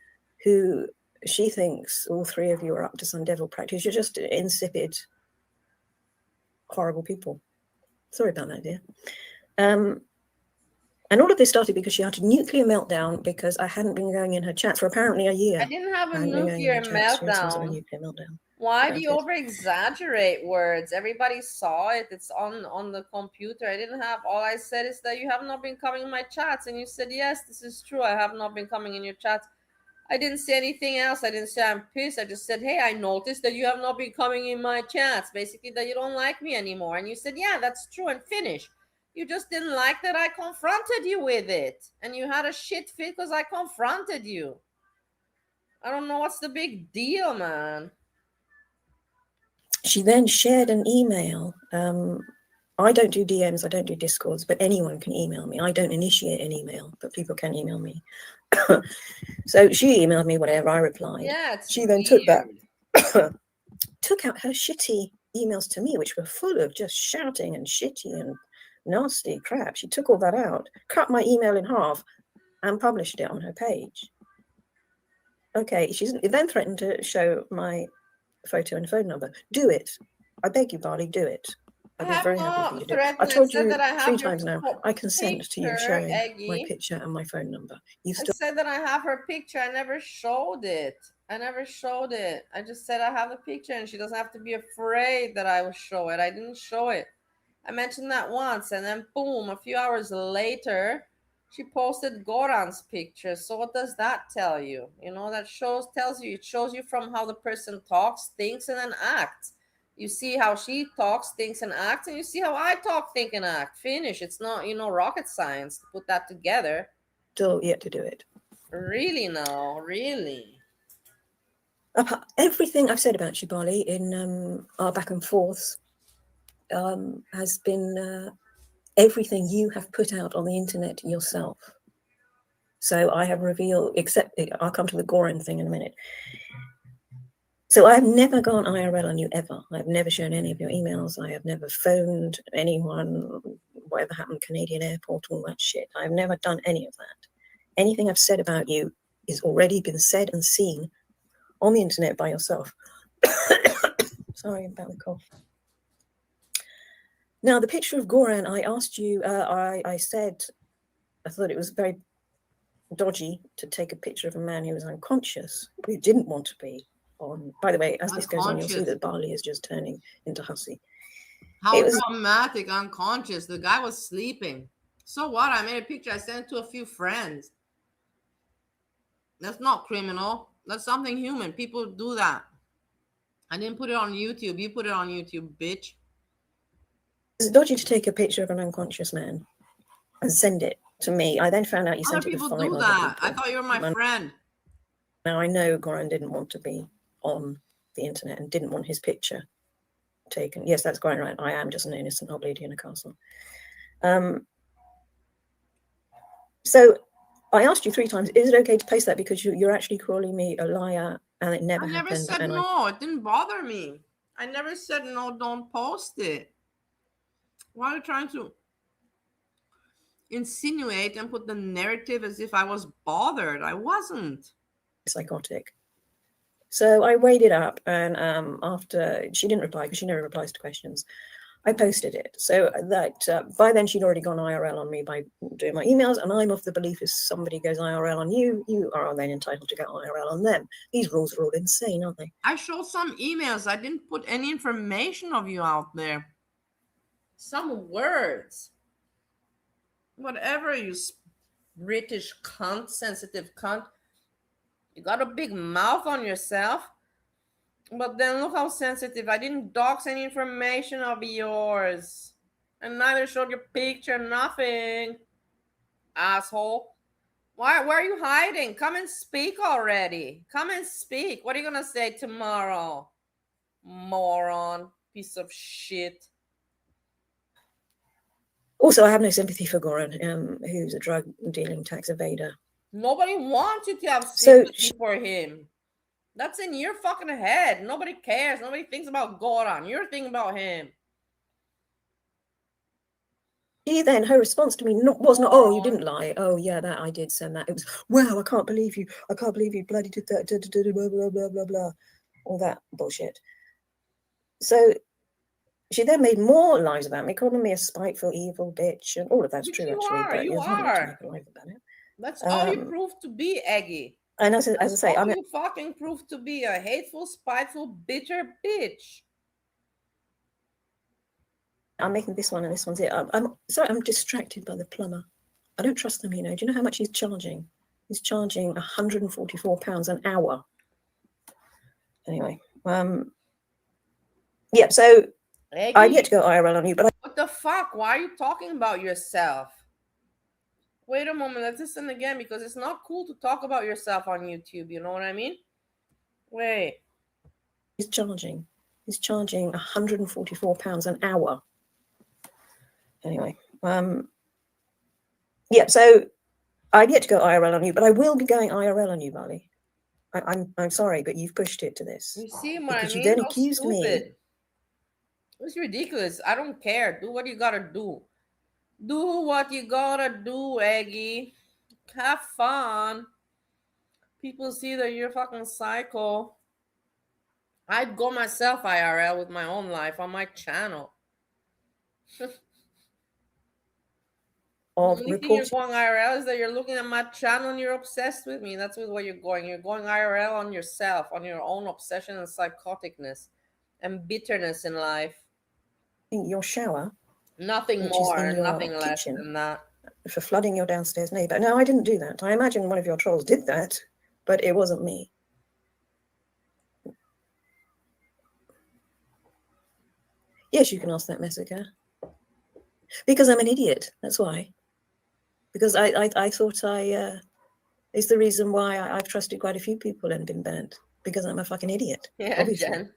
[SPEAKER 11] who she thinks all 3 of you are up to some devil practice. You're just insipid, horrible people. Sorry about that, dear. And all of this started because she had a nuclear meltdown because I hadn't been going in her chats for apparently a year.
[SPEAKER 2] I didn't have a nuclear meltdown. Why do you over-exaggerate words? Everybody saw it. It's on the computer. I didn't have... All I said is that you have not been coming in my chats. And you said, yes, this is true. I have not been coming in your chats. I didn't say anything else. I didn't say I'm pissed. I just said, hey, I noticed that you have not been coming in my chats. Basically, that you don't like me anymore. And you said, yeah, that's true, and finish. You just didn't like that I confronted you with it. And you had a shit fit because I confronted you. I don't know what's the big deal, man.
[SPEAKER 11] She then shared an email. I don't do DMs, I don't do Discords, but anyone can email me. I don't initiate an email, but people can email me. So she emailed me whatever, I replied.
[SPEAKER 2] Yeah,
[SPEAKER 11] she then took that, took out her shitty emails to me, which were full of just shouting and shitty and nasty crap. She took all that out, cut my email in half, and published it on her page. Okay, she's then threatened to show my photo and phone number. Do it. I beg you, Barley, do it. I'd be very happy for you to do it. I told you 3 times now, I consent to you showing my picture and my phone number.
[SPEAKER 2] I said that I have her picture. I never showed it. I just said I have a picture and she doesn't have to be afraid that I will show it. I didn't show it. I mentioned that once, and then boom, a few hours later, she posted Goran's picture. So what does that tell you? You know, that it shows you from how the person talks, thinks, and then acts. You see how she talks, thinks, and acts, and you see how I talk, think, and act. Finish. It's not, rocket science to put that together.
[SPEAKER 11] Still yet to do it.
[SPEAKER 2] Really now? Really?
[SPEAKER 11] Everything I've said about you, Barley, in our back and forths has been everything you have put out on the internet yourself. So I have revealed, except I'll come to the Goran thing in a minute. So I've never gone IRL on you ever. I've never shown any of your emails. I have never phoned anyone, whatever happened, Canadian airport, all that shit. I've never done any of that. Anything I've said about you is already been said and seen on the internet by yourself. Sorry about the cough. Now, the picture of Goran, I asked you, I said, I thought it was very dodgy to take a picture of a man who was unconscious, who didn't want to be on. By the way, as this goes on, you'll see that Barley is just turning into hussy.
[SPEAKER 2] How dramatic, unconscious. The guy was sleeping. So what? I made a picture. I sent it to a few friends. That's not criminal. That's something human. People do that. I didn't put it on YouTube. You put it on YouTube, bitch.
[SPEAKER 11] It's dodgy to take a picture of an unconscious man and send it to me. I then found out you
[SPEAKER 2] Other
[SPEAKER 11] sent it to
[SPEAKER 2] people
[SPEAKER 11] 5
[SPEAKER 2] do
[SPEAKER 11] other
[SPEAKER 2] that.
[SPEAKER 11] people.
[SPEAKER 2] I thought you were my
[SPEAKER 11] And
[SPEAKER 2] friend.
[SPEAKER 11] now I know Goran didn't want to be on the internet and didn't want his picture taken. Yes, that's quite right. I am just an innocent old lady in a castle. So I asked you 3 times, is it okay to post that? Because you're actually calling me a liar and it never
[SPEAKER 2] I never
[SPEAKER 11] happened.
[SPEAKER 2] said
[SPEAKER 11] And
[SPEAKER 2] no. It didn't bother me. I never said no, don't post it. Why are you trying to insinuate and put the narrative as if I was bothered? I wasn't.
[SPEAKER 11] Psychotic. So I weighed it up, and after she didn't reply, because she never replies to questions, I posted it. So that by then she'd already gone IRL on me by doing my emails, and I'm of the belief if somebody goes IRL on you, you are then entitled to go IRL on them. These rules are all insane, aren't they?
[SPEAKER 2] I showed some emails. I didn't put any information of you out there. Some words. Whatever, you British cunt, sensitive cunt. You got a big mouth on yourself. But then look how sensitive. I didn't dox any information of yours. And neither showed your picture, nothing. Asshole. Where are you hiding? Come and speak already. Come and speak. What are you gonna say tomorrow? Moron. Piece of shit.
[SPEAKER 11] Also, I have no sympathy for Goran, who's a drug dealing tax evader.
[SPEAKER 2] Nobody wants you to have
[SPEAKER 11] So
[SPEAKER 2] sympathy for him. That's in your fucking head. Nobody cares. Nobody thinks about Goran. You're thinking about him.
[SPEAKER 11] She then, her response to me was not, oh, you didn't lie. Oh, yeah, that I did send that. It was, wow, I can't believe you. I can't believe you bloody did that. Blah, blah, blah, blah, blah. All that bullshit. So she then made more lies about me, calling me a spiteful, evil bitch, and all of that's true, actually. But
[SPEAKER 2] You
[SPEAKER 11] there's not much to make a life about it.
[SPEAKER 2] That's all you proved to be, Eggy.
[SPEAKER 11] And as I say,
[SPEAKER 2] all you fucking proved to be, a hateful, spiteful, bitter bitch.
[SPEAKER 11] I'm making this one and this one's it. I'm sorry, I'm distracted by the plumber. I don't trust them, you know. Do you know how much he's charging? He's charging £144 an hour. Anyway, yeah, so
[SPEAKER 2] Eggy,
[SPEAKER 11] I've yet to go IRL on you, but
[SPEAKER 2] what the fuck? Why are you talking about yourself? Wait a moment, let's listen again, because it's not cool to talk about yourself on YouTube, you know what I mean? Wait.
[SPEAKER 11] He's charging £144 an hour. Anyway, yeah, so I've yet to go IRL on you, but I will be going IRL on you, Bali. I'm sorry, but you've pushed it to this.
[SPEAKER 2] You see what I mean?
[SPEAKER 11] You then accused me.
[SPEAKER 2] It's ridiculous. I don't care. Do what you gotta do. Do what you gotta do, Eggy. Have fun. People see that you're fucking psycho. I'd go myself IRL with my own life on my channel. The only thing you're going IRL is that you're looking at my channel and you're obsessed with me. That's what you're going. You're going IRL on yourself, on your own obsession and psychoticness and bitterness in life.
[SPEAKER 11] In your shower.
[SPEAKER 2] Nothing more, nothing less than that.
[SPEAKER 11] For flooding your downstairs neighbor. No, I didn't do that. I imagine one of your trolls did that, but it wasn't me. Yes, you can ask that, Messica. Because I'm an idiot. That's why. Because I thought is the reason why I've trusted quite a few people and been burnt. Because I'm a fucking idiot.
[SPEAKER 2] Yeah,
[SPEAKER 11] obviously.
[SPEAKER 2] Jen.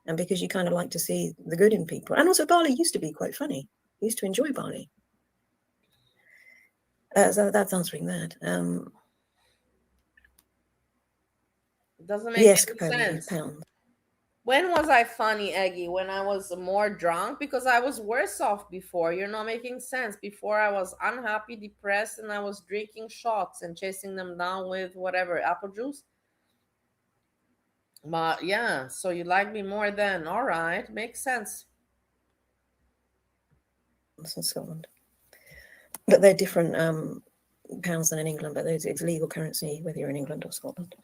[SPEAKER 11] And because you kind of like to see the good in people. And also Barley used to be quite funny. I used to enjoy Barley. So that's answering that.
[SPEAKER 2] Doesn't make
[SPEAKER 11] yes,
[SPEAKER 2] any sense.
[SPEAKER 11] Pound.
[SPEAKER 2] When was I funny, Eggy? When I was more drunk? Because I was worse off before. You're not making sense. Before I was unhappy, depressed, and I was drinking shots and chasing them down with whatever, apple juice. But yeah, so you like me more then. All right, makes sense.
[SPEAKER 11] It's in Scotland. But they're different pounds than in England, but it's legal currency whether you're in England or Scotland.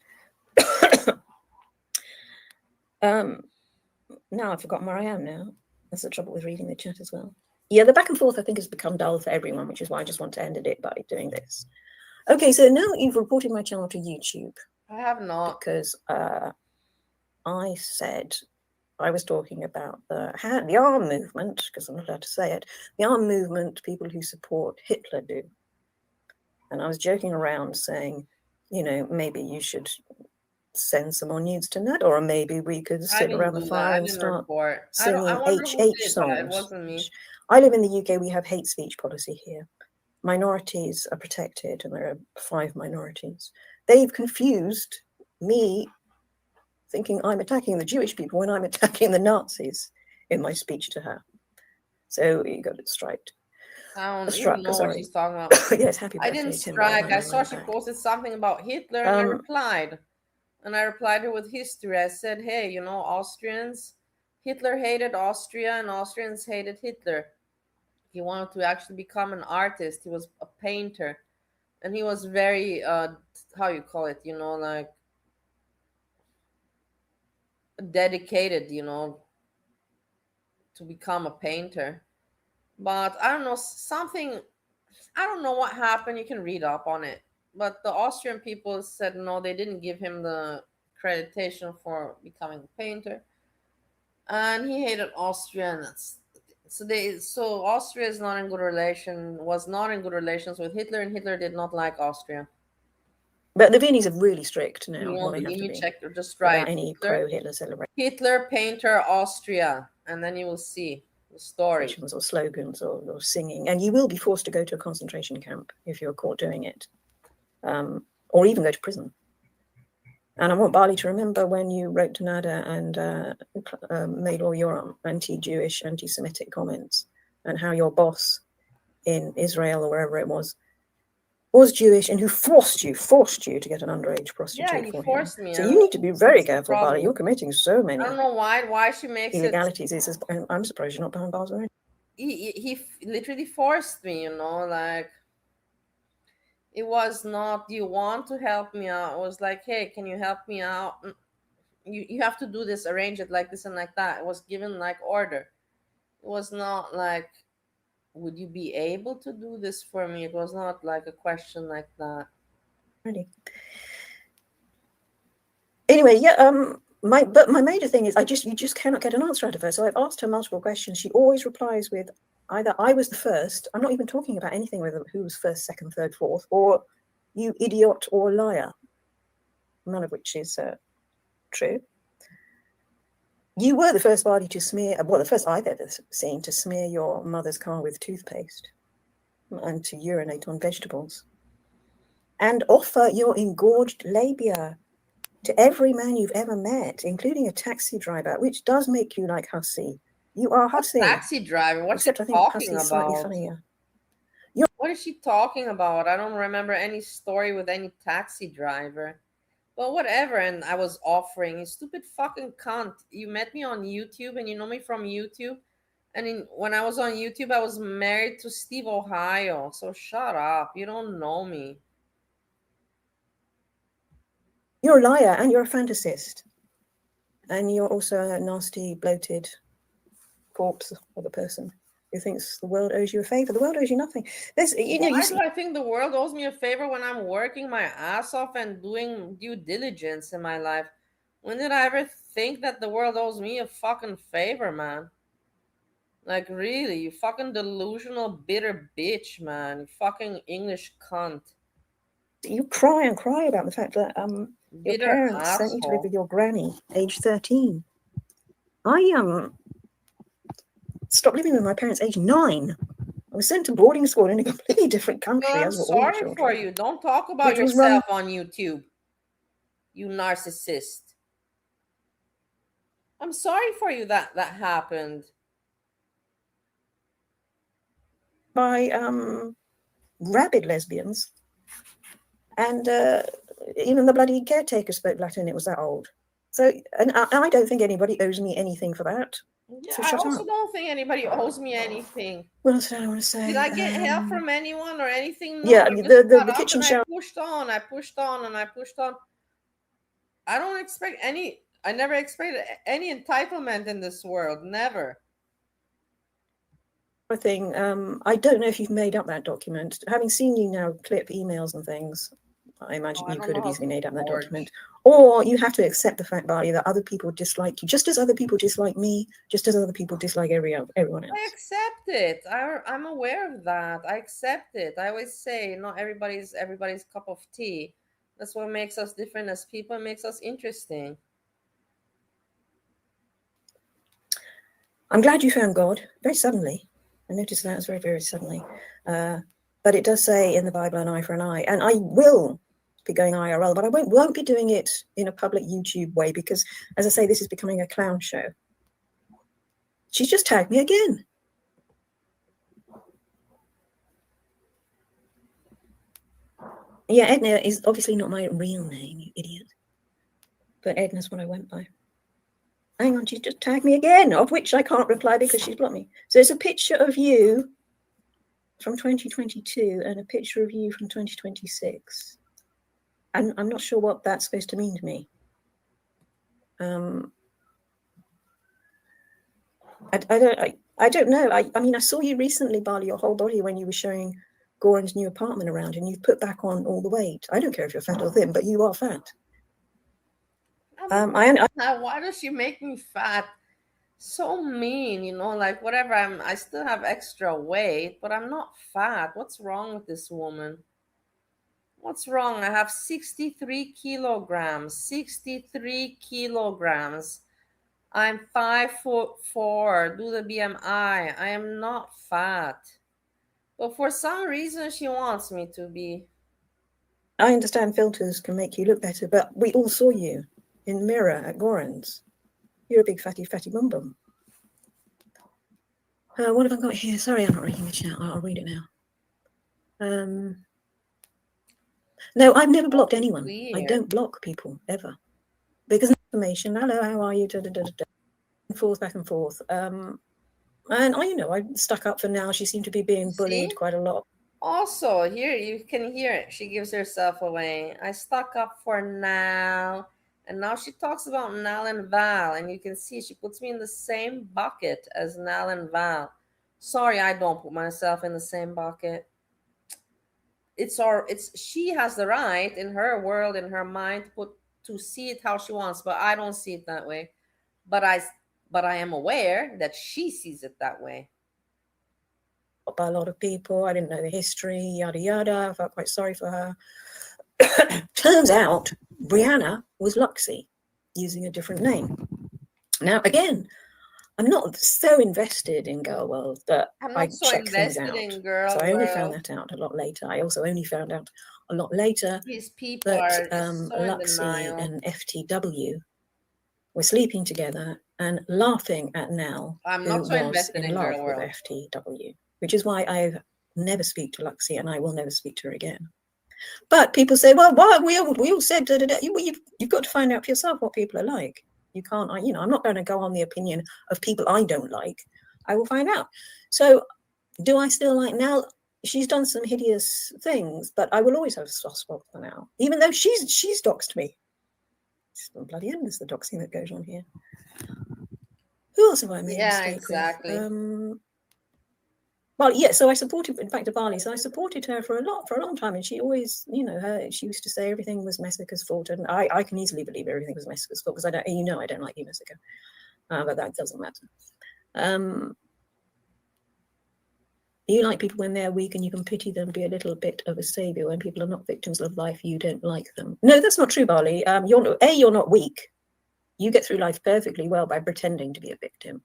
[SPEAKER 11] Now I've forgotten where I am now. That's the trouble with reading the chat as well. Yeah, the back and forth I think has become dull for everyone, which is why I just want to end it by doing this. Okay, so now you've reported my channel to YouTube.
[SPEAKER 2] I have not.
[SPEAKER 11] Because I said I was talking about the arm movement, because I'm not allowed to say it, the arm movement people who support Hitler do. And I was joking around saying, you know, maybe you should send some more nudes to Ned, or maybe we could sit around the fire and start singing
[SPEAKER 2] I wonder who
[SPEAKER 11] HH
[SPEAKER 2] did, but it
[SPEAKER 11] songs.
[SPEAKER 2] wasn't me.
[SPEAKER 11] I live in the UK. We have hate speech policy here. Minorities are protected, and there are 5 minorities. They've confused me thinking I'm attacking the Jewish people when I'm attacking the Nazis in my speech to her. So you got it striked.
[SPEAKER 2] I don't even know what she's talking about.
[SPEAKER 11] Yes, happy birthday,
[SPEAKER 2] I didn't
[SPEAKER 11] Tim.
[SPEAKER 2] strike. I saw she posted something about Hitler, and I replied. And I replied her with history. I said, hey, you know, Hitler hated Austria, and Austrians hated Hitler. He wanted to actually become an artist. He was a painter. And he was very, how you call it, you know, like dedicated, you know, to become a painter. But I don't know, I don't know what happened. You can read up on it. But the Austrian people said no, they didn't give him the accreditation for becoming a painter. And he hated Austria, and so Austria was not in good relations with Hitler, and Hitler did not like Austria.
[SPEAKER 11] But the Viennese are really strict now.
[SPEAKER 2] Let me check, just
[SPEAKER 11] right.
[SPEAKER 2] right.
[SPEAKER 11] Any pro-Hitler celebration.
[SPEAKER 2] Hitler painter Austria, and then you will see the story.
[SPEAKER 11] Or slogans or singing. And you will be forced to go to a concentration camp if you're caught doing it. Or even go to prison. And I want Bali to remember when you wrote to Nada and made all your anti-Jewish, anti-Semitic comments, and how your boss in Israel or wherever it was Jewish, and who forced you to get an underage prostitute.
[SPEAKER 2] Yeah, he forced me.
[SPEAKER 11] So you need to be very careful, Bali. You're committing so many.
[SPEAKER 2] I don't know why she makes
[SPEAKER 11] illegalities. I'm surprised you're not behind bars already.
[SPEAKER 2] He literally forced me, you know, like. It was not, do you want to help me out? It was like, hey, can you help me out? You have to do this, arrange it like this and like that. It was given like order. It was not like, would you be able to do this for me? It was not like a question like that.
[SPEAKER 11] Really? Anyway, yeah, my major thing is you just cannot get an answer out of her. So I've asked her multiple questions. She always replies with either I was the first, I'm not even talking about anything with who was first, second, third, fourth, or you idiot or liar, none of which is true. You were the first body to smear, well, the first I've ever seen to smear your mother's car with toothpaste and to urinate on vegetables and offer your engorged labia to every man you've ever met, including a taxi driver, which does make you like hussy. You are hussy.
[SPEAKER 2] Taxi driver. What's she talking about? What is she talking about? I don't remember any story with any taxi driver. But whatever. And I was offering, you stupid fucking cunt. You met me on YouTube, and you know me from YouTube. And when I was on YouTube, I was married to Steve Ohio. So shut up. You don't know me.
[SPEAKER 11] You're a liar, and you're a fantasist. And you're also a nasty, bloated corpse of a person who thinks the world owes you a favor. The world owes you nothing.
[SPEAKER 2] Why do I think the world owes me a favor when I'm working my ass off and doing due diligence in my life? When did I ever think that the world owes me a fucking favor, man? Like, really, you fucking delusional, bitter bitch, man. You fucking English cunt.
[SPEAKER 11] You cry and cry about the fact that your parents sent you to live with your granny, age 13. I stopped living with my parents age 9. I was sent to boarding school in a completely different country.
[SPEAKER 2] Well, I'm sorry for you. Don't talk about yourself on YouTube, you narcissist. I'm sorry for you that happened.
[SPEAKER 11] By rabid lesbians. And even the bloody caretaker spoke Latin. It was that old. So, and I don't think anybody owes me anything for that.
[SPEAKER 2] Yeah,
[SPEAKER 11] so
[SPEAKER 2] I also don't think anybody owes me anything.
[SPEAKER 11] What else did I want to say?
[SPEAKER 2] Did I get help from anyone or anything? No,
[SPEAKER 11] yeah, the kitchen shower.
[SPEAKER 2] I pushed on. I don't expect any. I never expected any entitlement in this world. Never.
[SPEAKER 11] Thing. I don't know if you've made up that document. Having seen you now clip emails and things, I imagine
[SPEAKER 2] I
[SPEAKER 11] you
[SPEAKER 2] don't
[SPEAKER 11] could
[SPEAKER 2] know
[SPEAKER 11] have
[SPEAKER 2] how
[SPEAKER 11] easily
[SPEAKER 2] to
[SPEAKER 11] made up that
[SPEAKER 2] forge.
[SPEAKER 11] document. Or you have to accept the fact, Barley, that other people dislike you, just as other people dislike me, just as other people dislike everyone else.
[SPEAKER 2] I accept it. I'm aware of that. I accept it. I always say not everybody's cup of tea. That's what makes us different as people. It makes us interesting.
[SPEAKER 11] I'm glad you found God very suddenly. I noticed that very, very suddenly. But it does say in the Bible, an eye for an eye. And I will be going IRL, but I won't be doing it in a public YouTube way because, as I say, this is becoming a clown show. She's just tagged me again. Yeah, Edna is obviously not my real name, you idiot. But Edna's what I went by. Hang on, she's just tagged me again, of which I can't reply because she's blocked me. So there's a picture of you from 2022 and a picture of you from 2026. And I'm not sure what that's supposed to mean to me. I don't know. I mean, I saw you recently, Barley, your whole body when you were showing Goran's new apartment around, and you've put back on all the weight. I don't care if you're fat or thin, but you are fat.
[SPEAKER 2] Why does she make me fat? So mean, you know, like whatever. I still have extra weight, but I'm not fat. What's wrong with this woman? What's wrong? I have 63 kilograms. 63 kilograms. I'm 5'4". Do the BMI. I am not fat. But for some reason, she wants me to be.
[SPEAKER 11] I understand filters can make you look better, but we all saw you in the mirror at Goran's. You're a big fatty bum bum. What have I got here? Sorry, I'm not reading the chat. I'll read it now. No, I've never blocked anyone.
[SPEAKER 2] Weird.
[SPEAKER 11] I don't block people ever because information. Hello, how are you? Forth, back and forth. And I stuck up for now. She seemed to be being bullied quite a lot.
[SPEAKER 2] Also, here you can hear it. She gives herself away. I stuck up for now. And now she talks about Nal and Val. And you can see she puts me in the same bucket as Nal and Val. Sorry, I don't put myself in the same bucket. She has the right in her world, in her mind, to see it how she wants, but I don't see it that way. But I am aware that she sees it that way.
[SPEAKER 11] By a lot of people. I didn't know the history, yada yada. I felt quite sorry for her. Turns out Brianna was Luxie, using a different name. Now again, I'm not so invested in Girl World that I check things out. So I only found that out a lot later. I also only found out a lot later that Luxie and FTW were sleeping together and laughing at Nell, who was in love with FTW, which is why I've never speak to Luxie and I will never speak to her again. But people say, well, why we all said you've got to find out for yourself what people are like. You can't, I'm not going to go on the opinion of people I don't like. I will find out. So do I still like Nell? She's done some hideous things, but I will always have a soft spot for Nell, even though she's doxed me. It's bloody endless, the doxing that goes on here. Who else have I made a mistake with? Well, yeah, so I supported, in fact, Barley. So I supported her for a long time. And she always, she used to say everything was Messica's fault. And I can easily believe everything was Messica's fault because I don't like you, Messica. But that doesn't matter. You like people when they're weak and you can pity them, be a little bit of a savior. When people are not victims of life, you don't like them. No, that's not true, Barley. You're not weak. You get through life perfectly well by pretending to be a victim.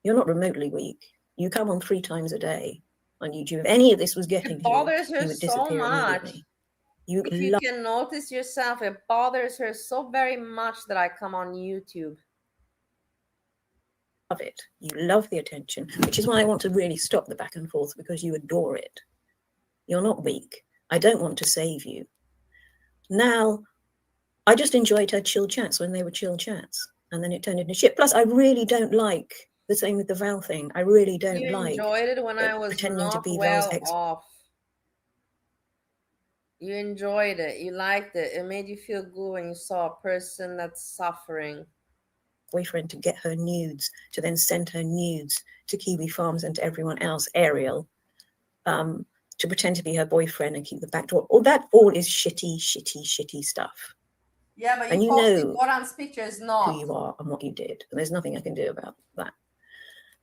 [SPEAKER 11] You're not remotely weak. You come on 3 times a day on YouTube. If any of this was getting
[SPEAKER 2] it bothers her
[SPEAKER 11] you would disappear
[SPEAKER 2] so much.
[SPEAKER 11] immediately.
[SPEAKER 2] If you can notice yourself, it bothers her so very much that I come on YouTube.
[SPEAKER 11] Love it. You love the attention, which is why I want to really stop the back and forth, because you adore it. You're not weak. I don't want to save you. Now, I just enjoyed her chill chats when they were chill chats, and then it turned into shit. Plus, I really don't like the same with the Val thing. I really don't like.
[SPEAKER 2] You enjoyed it when I was
[SPEAKER 11] pretending
[SPEAKER 2] not
[SPEAKER 11] to be
[SPEAKER 2] well
[SPEAKER 11] Val's ex.
[SPEAKER 2] off. You enjoyed it. You liked it. It made you feel good when you saw a person that's suffering.
[SPEAKER 11] Boyfriend to get her nudes, to then send her nudes to Kiwi Farms and to everyone else, Ariel, to pretend to be her boyfriend and keep the back door. All that all is shitty stuff.
[SPEAKER 2] Yeah, but
[SPEAKER 11] And
[SPEAKER 2] you
[SPEAKER 11] you
[SPEAKER 2] posted
[SPEAKER 11] know
[SPEAKER 2] Goran's pictures, not
[SPEAKER 11] who you are and what you did. And there's nothing I can do about that.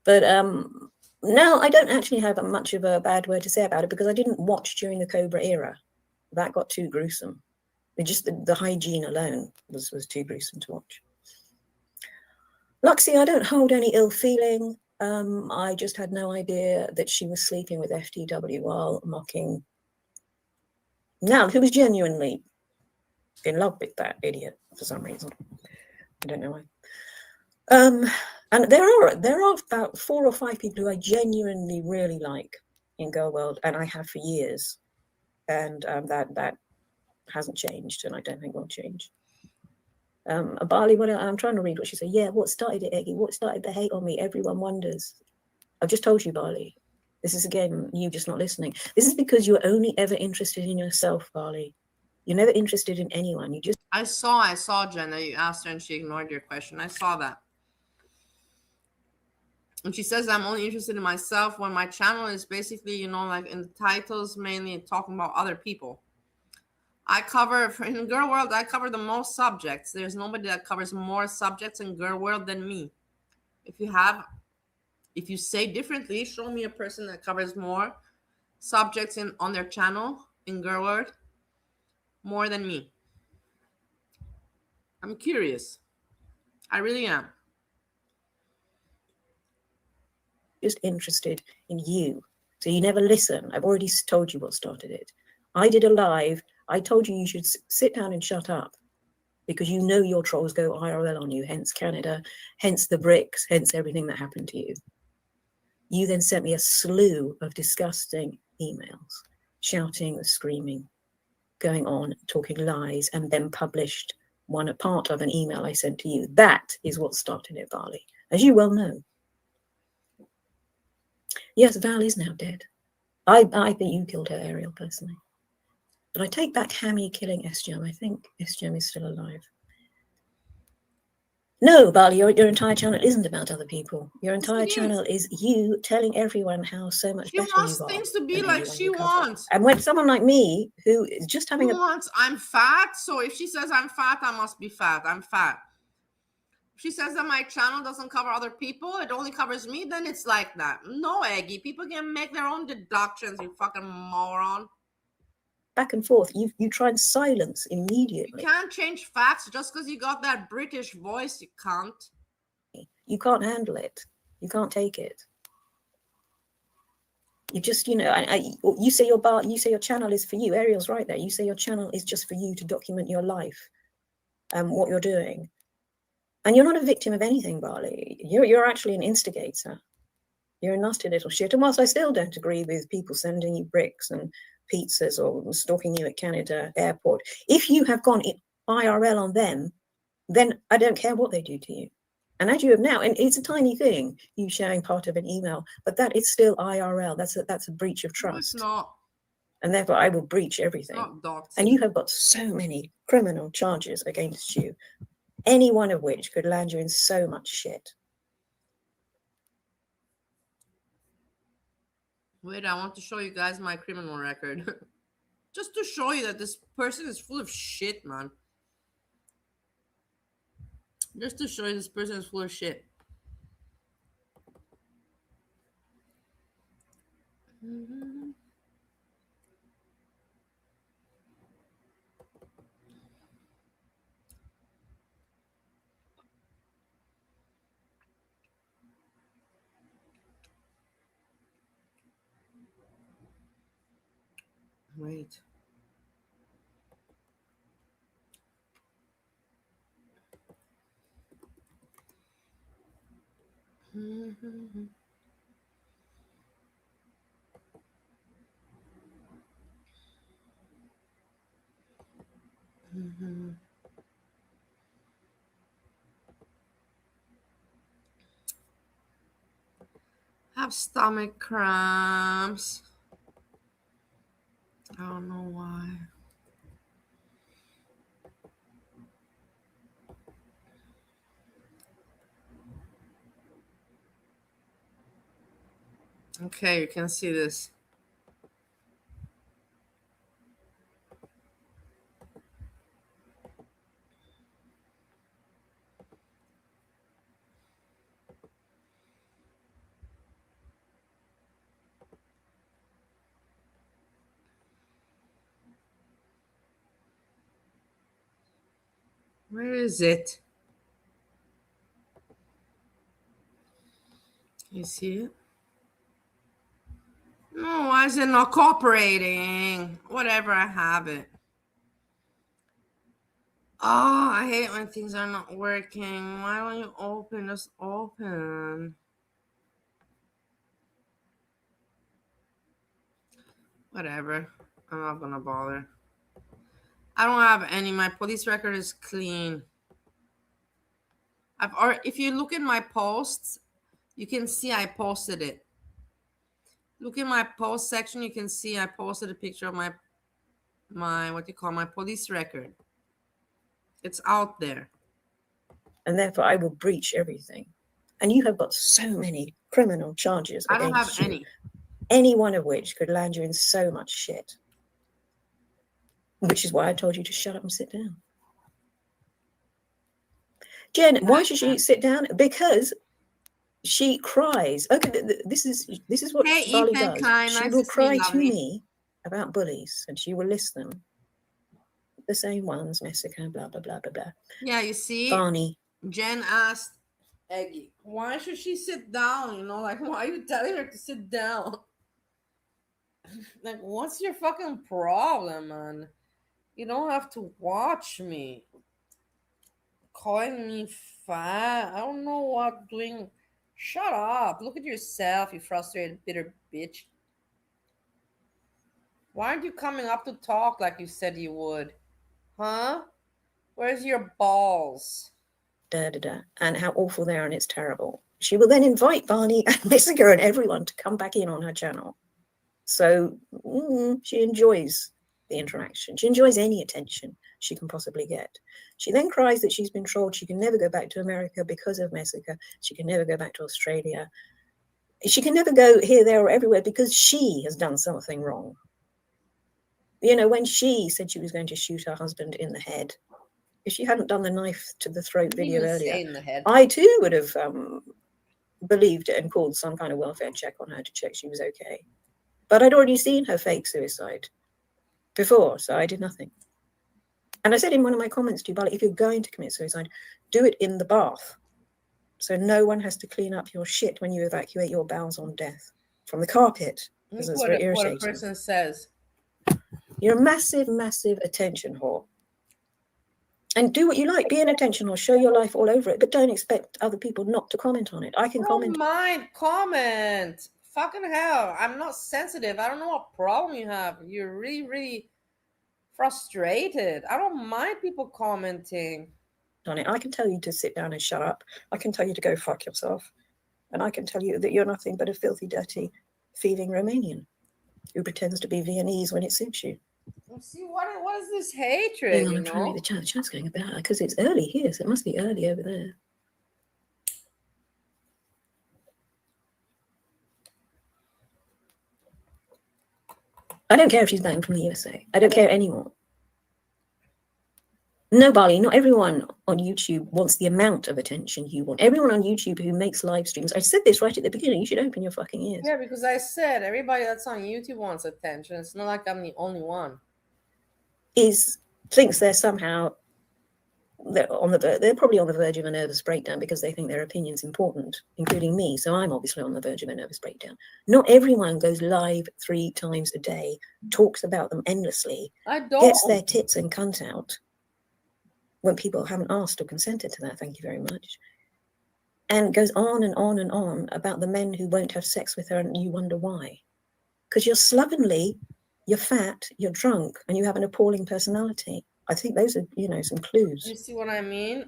[SPEAKER 11] But now I don't actually have much of a bad word to say about it because I didn't watch during the Cobra era. That got too gruesome. Just the hygiene alone was too gruesome to watch. Luxie, I don't hold any ill feeling. I just had no idea that she was sleeping with FTW while mocking Now, who was genuinely in love with that idiot for some reason. I don't know why. And there are about 4 or 5 people who I genuinely really like in Girl World, and I have for years. And that hasn't changed, and I don't think will change. Barley, I'm trying to read what she said. Yeah, what started it, Eggy? What started the hate on me? Everyone wonders. I've just told you, Barley. This is, again, you just not listening. This is because you're only ever interested in yourself, Barley. You're never interested in anyone. You just...
[SPEAKER 2] I saw, Jenna. You asked her and she ignored your question. I saw that. And she says, I'm only interested in myself when my channel is basically, you know, like in the titles, mainly talking about other people. I cover, in Girl World, I cover the most subjects. There's nobody that covers more subjects in Girl World than me. If you say differently, show me a person that covers more subjects on their channel in Girl World more than me. I'm curious. I really am.
[SPEAKER 11] Just interested in you. So you never listen. I've already told you what started it. I did a live. I told you should sit down and shut up because you know your trolls go IRL on you, hence Canada, hence the bricks, hence everything that happened to you. You then sent me a slew of disgusting emails, shouting, screaming, going on, talking lies, and then published a part of an email I sent to you. That is what started it, Barley, as you well know. Yes, Val is now dead. I think you killed her, Ariel, personally. But I take back Yammie killing SGM. I think SGM is still alive. No, Barley, your entire channel isn't about other people. Your entire channel is you telling everyone how so much better you are.
[SPEAKER 2] She wants things to be like she wants.
[SPEAKER 11] And when someone like me, who is just having
[SPEAKER 2] I'm fat, so if she says I'm fat, I must be fat. I'm fat. If she says that my channel doesn't cover other people, it only covers me, then it's like that. No, Eggy, people can make their own deductions, you fucking moron.
[SPEAKER 11] Back and forth, you try and silence immediately.
[SPEAKER 2] You can't change facts just because you got that British voice, you can't.
[SPEAKER 11] You can't handle it. You can't take it. You just, you know, you say your channel is for you. Ariel's right there. You say your channel is just for you to document your life and what you're doing. And you're not a victim of anything, Barley. You're actually an instigator. You're a nasty little shit. And whilst I still don't agree with people sending you bricks and pizzas or stalking you at Canada airport, if you have gone IRL on them, then I don't care what they do to you. And as you have now, and it's a tiny thing, you sharing part of an email, but that is still IRL. That's a breach of trust.
[SPEAKER 2] No, it's not.
[SPEAKER 11] And therefore I will breach everything. And you have got so many criminal charges against you, any one of which could land you in so much shit.
[SPEAKER 2] Wait, I want to show you guys my criminal record. Just to show you that this person is full of shit, man. Just to show you this person is full of shit. Wait. Have stomach cramps. I don't know why. Okay, you can see this. Where is it? You see it? No, why is it not cooperating? Whatever, I have it. Oh, I hate when things are not working. Why don't you open? Just open. Whatever. I'm not gonna bother. I don't have any. My police record is clean. If you look at my posts, you can see I posted it. Look in my post section, you can see I posted a picture of my my police record. It's out there.
[SPEAKER 11] And therefore I will breach everything. And you have got so many criminal charges
[SPEAKER 2] I don't have
[SPEAKER 11] against you,
[SPEAKER 2] any
[SPEAKER 11] one of which could land you in so much shit. Which is why I told you to shut up and sit down. Jen, why should she sit down? Because she cries. Okay, this is what Bali does. She will cry to me about bullies, and she will list them. The same ones, Messica, blah blah blah blah blah.
[SPEAKER 2] Yeah, you see,
[SPEAKER 11] Barney.
[SPEAKER 2] Jen asked Eggy, why should she sit down? You know, like, why are you telling her to sit down? Like, what's your fucking problem, man? You don't have to watch me. Calling me fat. I don't know what doing. Shut up. Look at yourself, you frustrated, bitter bitch. Why aren't you coming up to talk like you said you would? Huh? Where's your balls?
[SPEAKER 11] Da, da, da, and how awful they are, and it's terrible. She will then invite Barney and Messica and everyone to come back in on her channel. So she enjoys the interaction. She enjoys any attention she can possibly get. She then cries that she's been trolled. She can never go back to America because of Messica. She can never go back to Australia. She can never go here, there, or everywhere because she has done something wrong. You know, when she said she was going to shoot her husband in the head, if she hadn't done the knife to the throat video earlier, I too would have believed it and called some kind of welfare check on her to check she was okay. But I'd already seen her fake suicide before, so I did nothing. And I said in one of my comments to you, Bali, if you're going to commit suicide, do it in the bath. So no one has to clean up your shit when you evacuate your bowels on death from the carpet. Because it's very irritating.
[SPEAKER 2] What a person says.
[SPEAKER 11] You're a massive, massive attention whore. And do what you like. Be an attention whore. Show your life all over it. But don't expect other people not to comment on it. I can comment.
[SPEAKER 2] Don't mind. Comment. Fucking hell. I'm not sensitive. I don't know what problem you have. You're really, really frustrated. I don't mind people commenting
[SPEAKER 11] on it. I can tell you to sit down and shut up. I can tell you to go fuck yourself. And I can tell you that you're nothing but a filthy, dirty, thieving Romanian who pretends to be Viennese when it suits you.
[SPEAKER 2] See, what is this hatred?
[SPEAKER 11] Hang on, I'm trying to read the chat's going about because it's early here, so it must be early over there. I don't care if she's banned from the USA. I don't care anymore. No, Bali, not everyone on YouTube wants the amount of attention you want. Everyone on YouTube who makes live streams, I said this right at the beginning, you should open your fucking ears.
[SPEAKER 2] Yeah, because I said everybody that's on YouTube wants attention. It's not like I'm the only one.
[SPEAKER 11] Thinks they're somehow, they're probably on the verge of a nervous breakdown because they think their opinion's important, including me. So I'm obviously on the verge of a nervous breakdown. Not everyone goes live 3 times a day, talks about them endlessly, gets their tits and cunt out when people haven't asked or consented to that, thank you very much, and goes on and on and on about the men who won't have sex with her, and you wonder why. Because you're slovenly, you're fat, you're drunk, and you have an appalling personality. I think those are, some clues.
[SPEAKER 2] You see what I mean?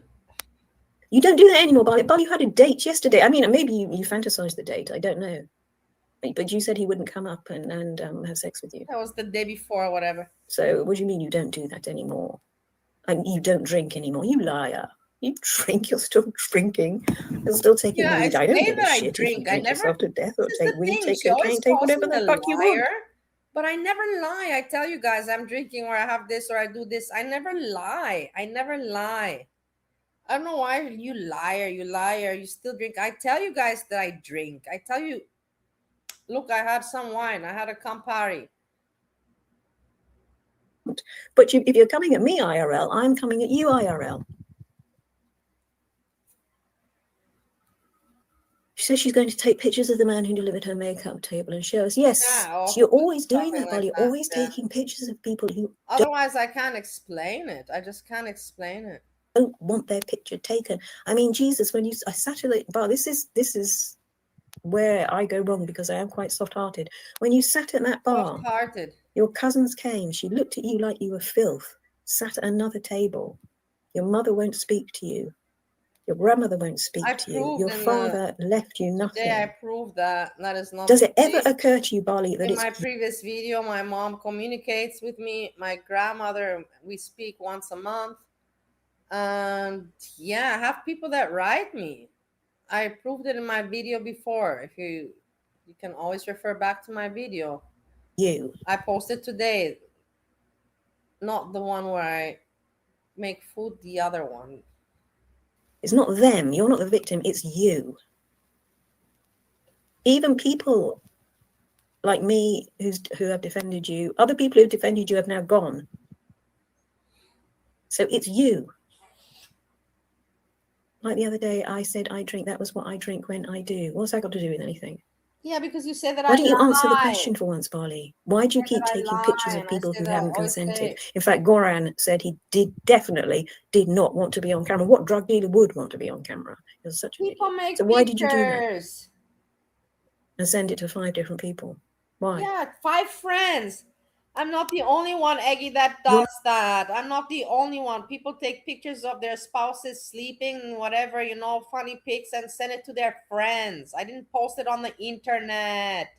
[SPEAKER 11] You don't do that anymore, Bali. Bali, you had a date yesterday. I mean, maybe you fantasized the date. I don't know. But you said he wouldn't come up and have sex with you.
[SPEAKER 2] That was the day before or whatever.
[SPEAKER 11] So what do you mean you don't do that anymore? And you don't drink anymore? You liar. You drink, you're still drinking. You're still taking weed. I don't give a shit if you drink yourself to death or take weed, take cocaine, take whatever the fuck you want.
[SPEAKER 2] But I never lie. I tell you guys I'm drinking or I have this or I do this. I never lie. I don't know why you liar. You still drink. I tell you guys that I drink. I tell you, look, I had some wine. I had a Campari.
[SPEAKER 11] But if you're coming at me IRL, I'm coming at you IRL. says she's going to take pictures of the man who delivered her makeup table and show us. Yes,
[SPEAKER 2] Yeah, or
[SPEAKER 11] you're always doing
[SPEAKER 2] something
[SPEAKER 11] that,
[SPEAKER 2] like
[SPEAKER 11] Bali. You're
[SPEAKER 2] that,
[SPEAKER 11] always
[SPEAKER 2] yeah.
[SPEAKER 11] taking pictures of people who
[SPEAKER 2] Otherwise, I can't explain it. I just can't explain it.
[SPEAKER 11] don't want their picture taken. I mean, Jesus, when I sat at the bar, this is where I go wrong because I am quite soft-hearted. When you sat at that bar,
[SPEAKER 2] Soft-hearted.
[SPEAKER 11] your cousins came. She looked at you like you were filth. Sat at another table. Your mother won't speak to you. Your grandmother won't speak to you. Your father left you nothing.
[SPEAKER 2] Today I proved that is not.
[SPEAKER 11] Does it ever occur to you, Bali, that
[SPEAKER 2] in
[SPEAKER 11] it's
[SPEAKER 2] my previous video, my mom communicates with me. My grandmother, we speak once a month. And yeah, I have people that write me. I proved it in my video before. If you can always refer back to my video. I posted today, not the one where I make food, the other one.
[SPEAKER 11] It's not them. You're not the victim. It's you. Even people like me who have defended you, other people who've defended you have now gone. So it's you. Like the other day, I said I drink. That was what I drink when I do. What's that got to do with anything?
[SPEAKER 2] Yeah, because you said that
[SPEAKER 11] Why don't you answer the question for once, Bali? Why do you keep taking pictures of people who haven't consented? In fact, Goran said he definitely did not want to be on camera. What drug dealer would want to be on camera? You're such an idiot. So why did you do that? And send it to 5 different people? Why?
[SPEAKER 2] Yeah, 5 friends. I'm not the only one, Eggy, that does that. I'm not the only one. People take pictures of their spouses sleeping, whatever, funny pics, and send it to their friends. I didn't post it on the internet.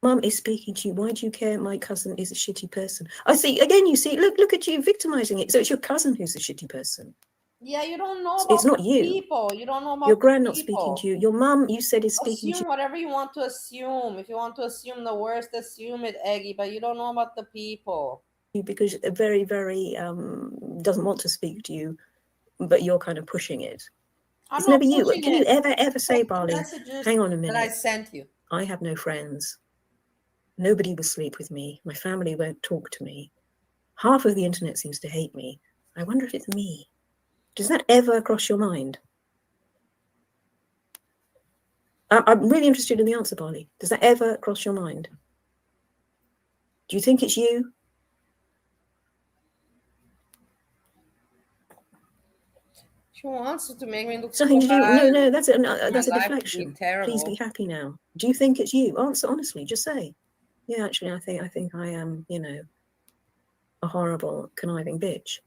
[SPEAKER 11] Mum is speaking to you. Why do you care? My cousin is a shitty person. I see. Again, you see. Look at you victimizing it. So it's your cousin who's a shitty person.
[SPEAKER 2] Yeah, you don't know about
[SPEAKER 11] it's not you.
[SPEAKER 2] People. You don't know about
[SPEAKER 11] your grand not speaking to you. Your mum, you said, is speaking to you.
[SPEAKER 2] Assume whatever you want to assume. If you want to assume the worst, assume it, Eggy. But you don't know about the people.
[SPEAKER 11] Because very, very doesn't want to speak to you, but you're kind of pushing it. It's never you. Can you ever say, Bali? Hang on a minute.
[SPEAKER 2] That I sent you.
[SPEAKER 11] I have no friends. Nobody will sleep with me. My family won't talk to me. Half of the internet seems to hate me. I wonder if it's me. Does that ever cross your mind? I'm really interested in the answer, Bali. Does that ever cross your mind? Do you think it's you?
[SPEAKER 2] She wants to make me look
[SPEAKER 11] something
[SPEAKER 2] so
[SPEAKER 11] to do.
[SPEAKER 2] bad.
[SPEAKER 11] No, that's a deflection.
[SPEAKER 2] Terrible.
[SPEAKER 11] Please be happy now. Do you think it's you? Answer honestly. Just say, yeah, actually, I think I am, a horrible, conniving bitch.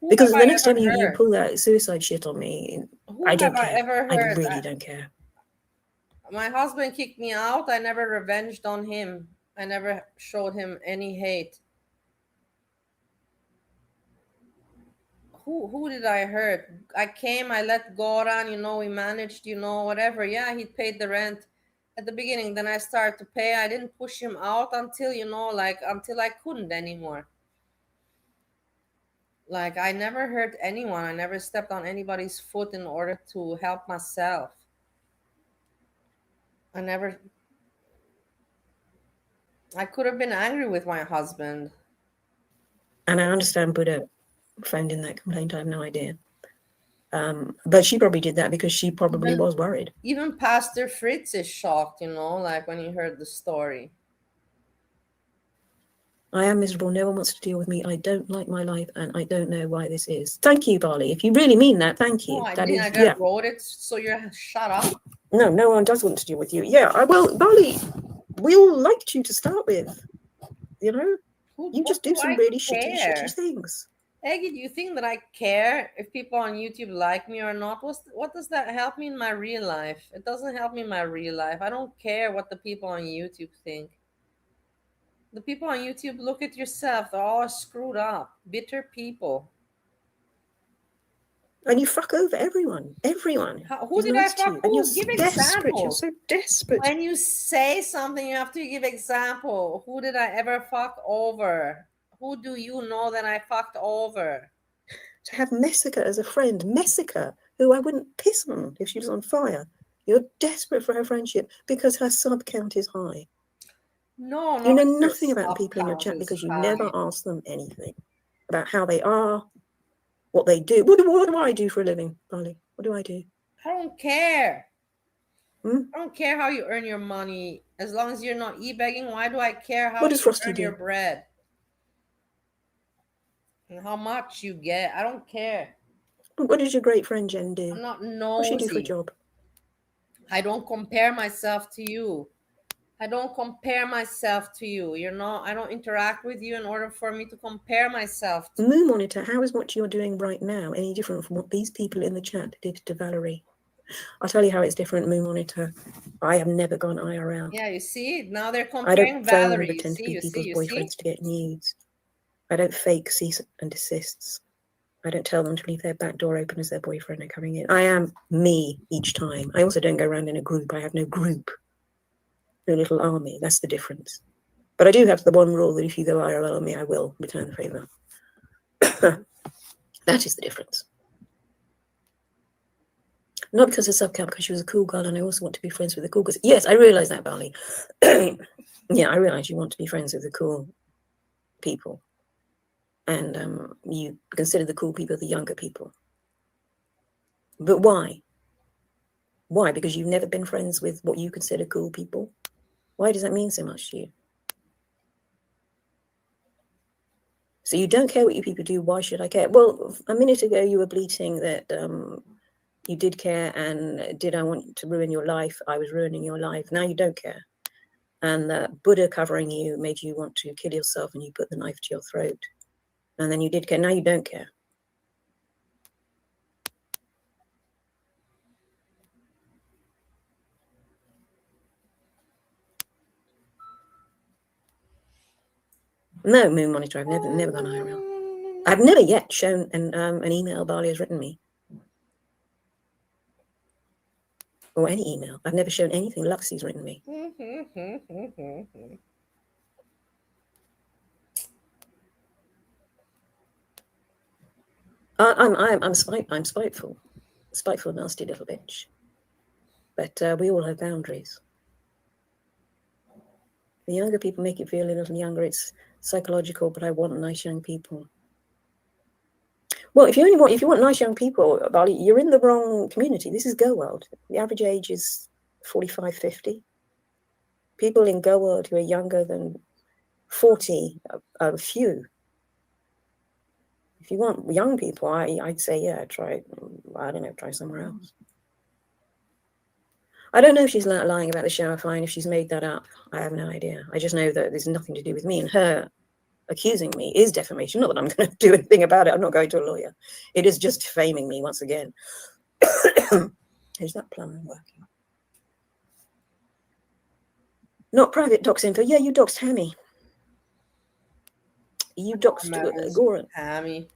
[SPEAKER 11] Because the next time you pull that suicide shit on me, I don't care. I really don't care.
[SPEAKER 2] My husband kicked me out. I never revenged on him. I never showed him any hate. Who did I hurt? I came, I let Goran, we managed, whatever. Yeah, he paid the rent at the beginning. Then I started to pay. I didn't push him out until, until I couldn't anymore. Like, I never hurt anyone. I never stepped on anybody's foot in order to help myself. I could have been angry with my husband.
[SPEAKER 11] And I understand Buddha phoned in that complaint. I have no idea. But she probably did that because she probably was worried.
[SPEAKER 2] Even Pastor Fritz is shocked, like when he heard the story.
[SPEAKER 11] I am miserable. No one wants to deal with me. I don't like my life, and I don't know why this is. Thank you, Bali. If you really mean that, thank you.
[SPEAKER 2] No, I wrote it, so you're shut up.
[SPEAKER 11] No one does want to deal with you. Yeah, well, Bali, we all liked you to start with. You just do some really shitty things.
[SPEAKER 2] Eggy, do you think that I care if people on YouTube like me or not? What does that help me in my real life? It doesn't help me in my real life. I don't care what the people on YouTube think. The people on YouTube, look at yourself. They're all screwed up. Bitter people.
[SPEAKER 11] And you fuck over everyone. Everyone.
[SPEAKER 2] Who did I fuck?
[SPEAKER 11] And you're
[SPEAKER 2] give
[SPEAKER 11] desperate.
[SPEAKER 2] examples.
[SPEAKER 11] You're so desperate.
[SPEAKER 2] When you say something, you have to give example. Who did I ever fuck over? Who do you know that I fucked over?
[SPEAKER 11] To have Messica as a friend. Messica, who I wouldn't piss on if she was on fire. You're desperate for her friendship because her sub count is high.
[SPEAKER 2] No,
[SPEAKER 11] you know nothing about people in your chat because you never ask them anything about how they are, what they do. What do I do for a living, Bali? What do I do?
[SPEAKER 2] I don't care.
[SPEAKER 11] Hmm?
[SPEAKER 2] I don't care how you earn your money. As long as you're not e-begging, why do I care how
[SPEAKER 11] What does
[SPEAKER 2] you
[SPEAKER 11] Frosty
[SPEAKER 2] earn
[SPEAKER 11] do?
[SPEAKER 2] your bread? And how much you get. I don't care.
[SPEAKER 11] What does your great friend Jen do?
[SPEAKER 2] I'm not
[SPEAKER 11] What's she do for a
[SPEAKER 2] nosy.
[SPEAKER 11] job?
[SPEAKER 2] I don't compare myself to you. I don't compare myself to you. You're not, I don't interact with you in order for me to compare myself to
[SPEAKER 11] Moon Monitor, how is what you're doing right now any different from what these people in the chat did to Valerie? I'll tell you how it's different, Moon Monitor. I have never gone IRL.
[SPEAKER 2] Yeah, you see? Now they're
[SPEAKER 11] I
[SPEAKER 2] comparing
[SPEAKER 11] don't phone
[SPEAKER 2] Valerie.
[SPEAKER 11] and pretend to be
[SPEAKER 2] You
[SPEAKER 11] people's
[SPEAKER 2] see?
[SPEAKER 11] boyfriends to get nudes. I don't fake cease and desists. I don't tell them to leave their back door open as their boyfriend are coming in. I am me each time. I also don't go around in a group. I have no group. No little army. That's the difference. But I do have the one rule that if you go IRL on me, I will return the favour. That is the difference. Not because of subcap, because she was a cool girl, and I also want to be friends with the cool girls. Yes, I realise that, Barley. Yeah, I realise you want to be friends with the cool people. And you consider the cool people the younger people. But why? Why? Because you've never been friends with what you consider cool people? Why does that mean so much to you? So you don't care what you people do. Why should I care? Well, a minute ago you were bleating that you did care, and did I want to ruin your life? I was ruining your life. Now you don't care. And Buddha covering you made you want to kill yourself, and you put the knife to your throat. And then you did care. Now you don't care. No, Moon Monitor, I've never gone IRL. I've never yet shown an email Barley has written me. Or any email. I've never shown anything Luxie's written me. I'm spiteful. Spiteful, nasty little bitch. But we all have boundaries. The younger people make it feel a little younger. It's psychological, but I want nice young people. Well, if you want nice young people, Barley, you're in the wrong community. This is Go World. The average age is 45, 50. People in Go World who are younger than 40 are few. If you want young people, I'd say, yeah, try somewhere else. I don't know if she's lying about the shower fine, if she's made that up. I have no idea. I just know that there's nothing to do with me, and her accusing me is defamation. Not that I'm going to do anything about it. I'm not going to a lawyer. It is just defaming me once again. Is that plumber working? Not private docs info. Yeah, you doxed Hammy. You doxed Goran.
[SPEAKER 2] Hammy.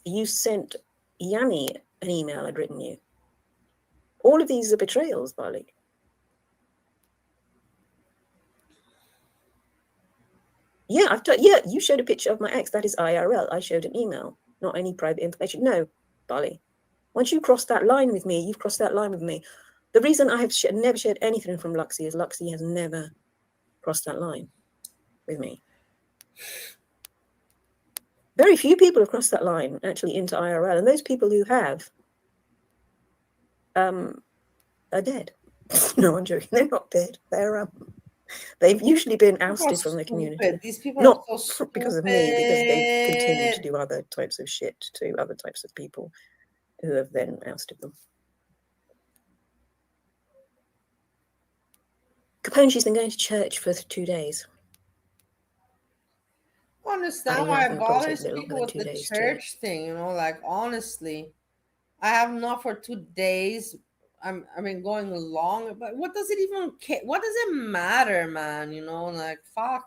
[SPEAKER 11] You sent Yammie an email I'd written you. All of these are betrayals, Barley. Yeah, you showed a picture of my ex. That is IRL. I showed an email, not any private information. No, Barley. Once you cross that line with me, you've crossed that line with me. The reason I have never shared anything from Luxie is Luxie has never crossed that line with me. Very few people have crossed that line actually into IRL, and those people who have are dead. No, I'm joking. They're not dead. They've usually been ousted from the community.
[SPEAKER 2] These people
[SPEAKER 11] not
[SPEAKER 2] are so
[SPEAKER 11] because of me, because they continue to do other types of shit to other types of people who have then ousted them. Capone, she's been going to church for 2 days.
[SPEAKER 2] I understand why it bothers people with the church thing, you know, like honestly, I have not for 2 days. I've been going along, but what does it even care? What does it matter, man? You know, like fuck.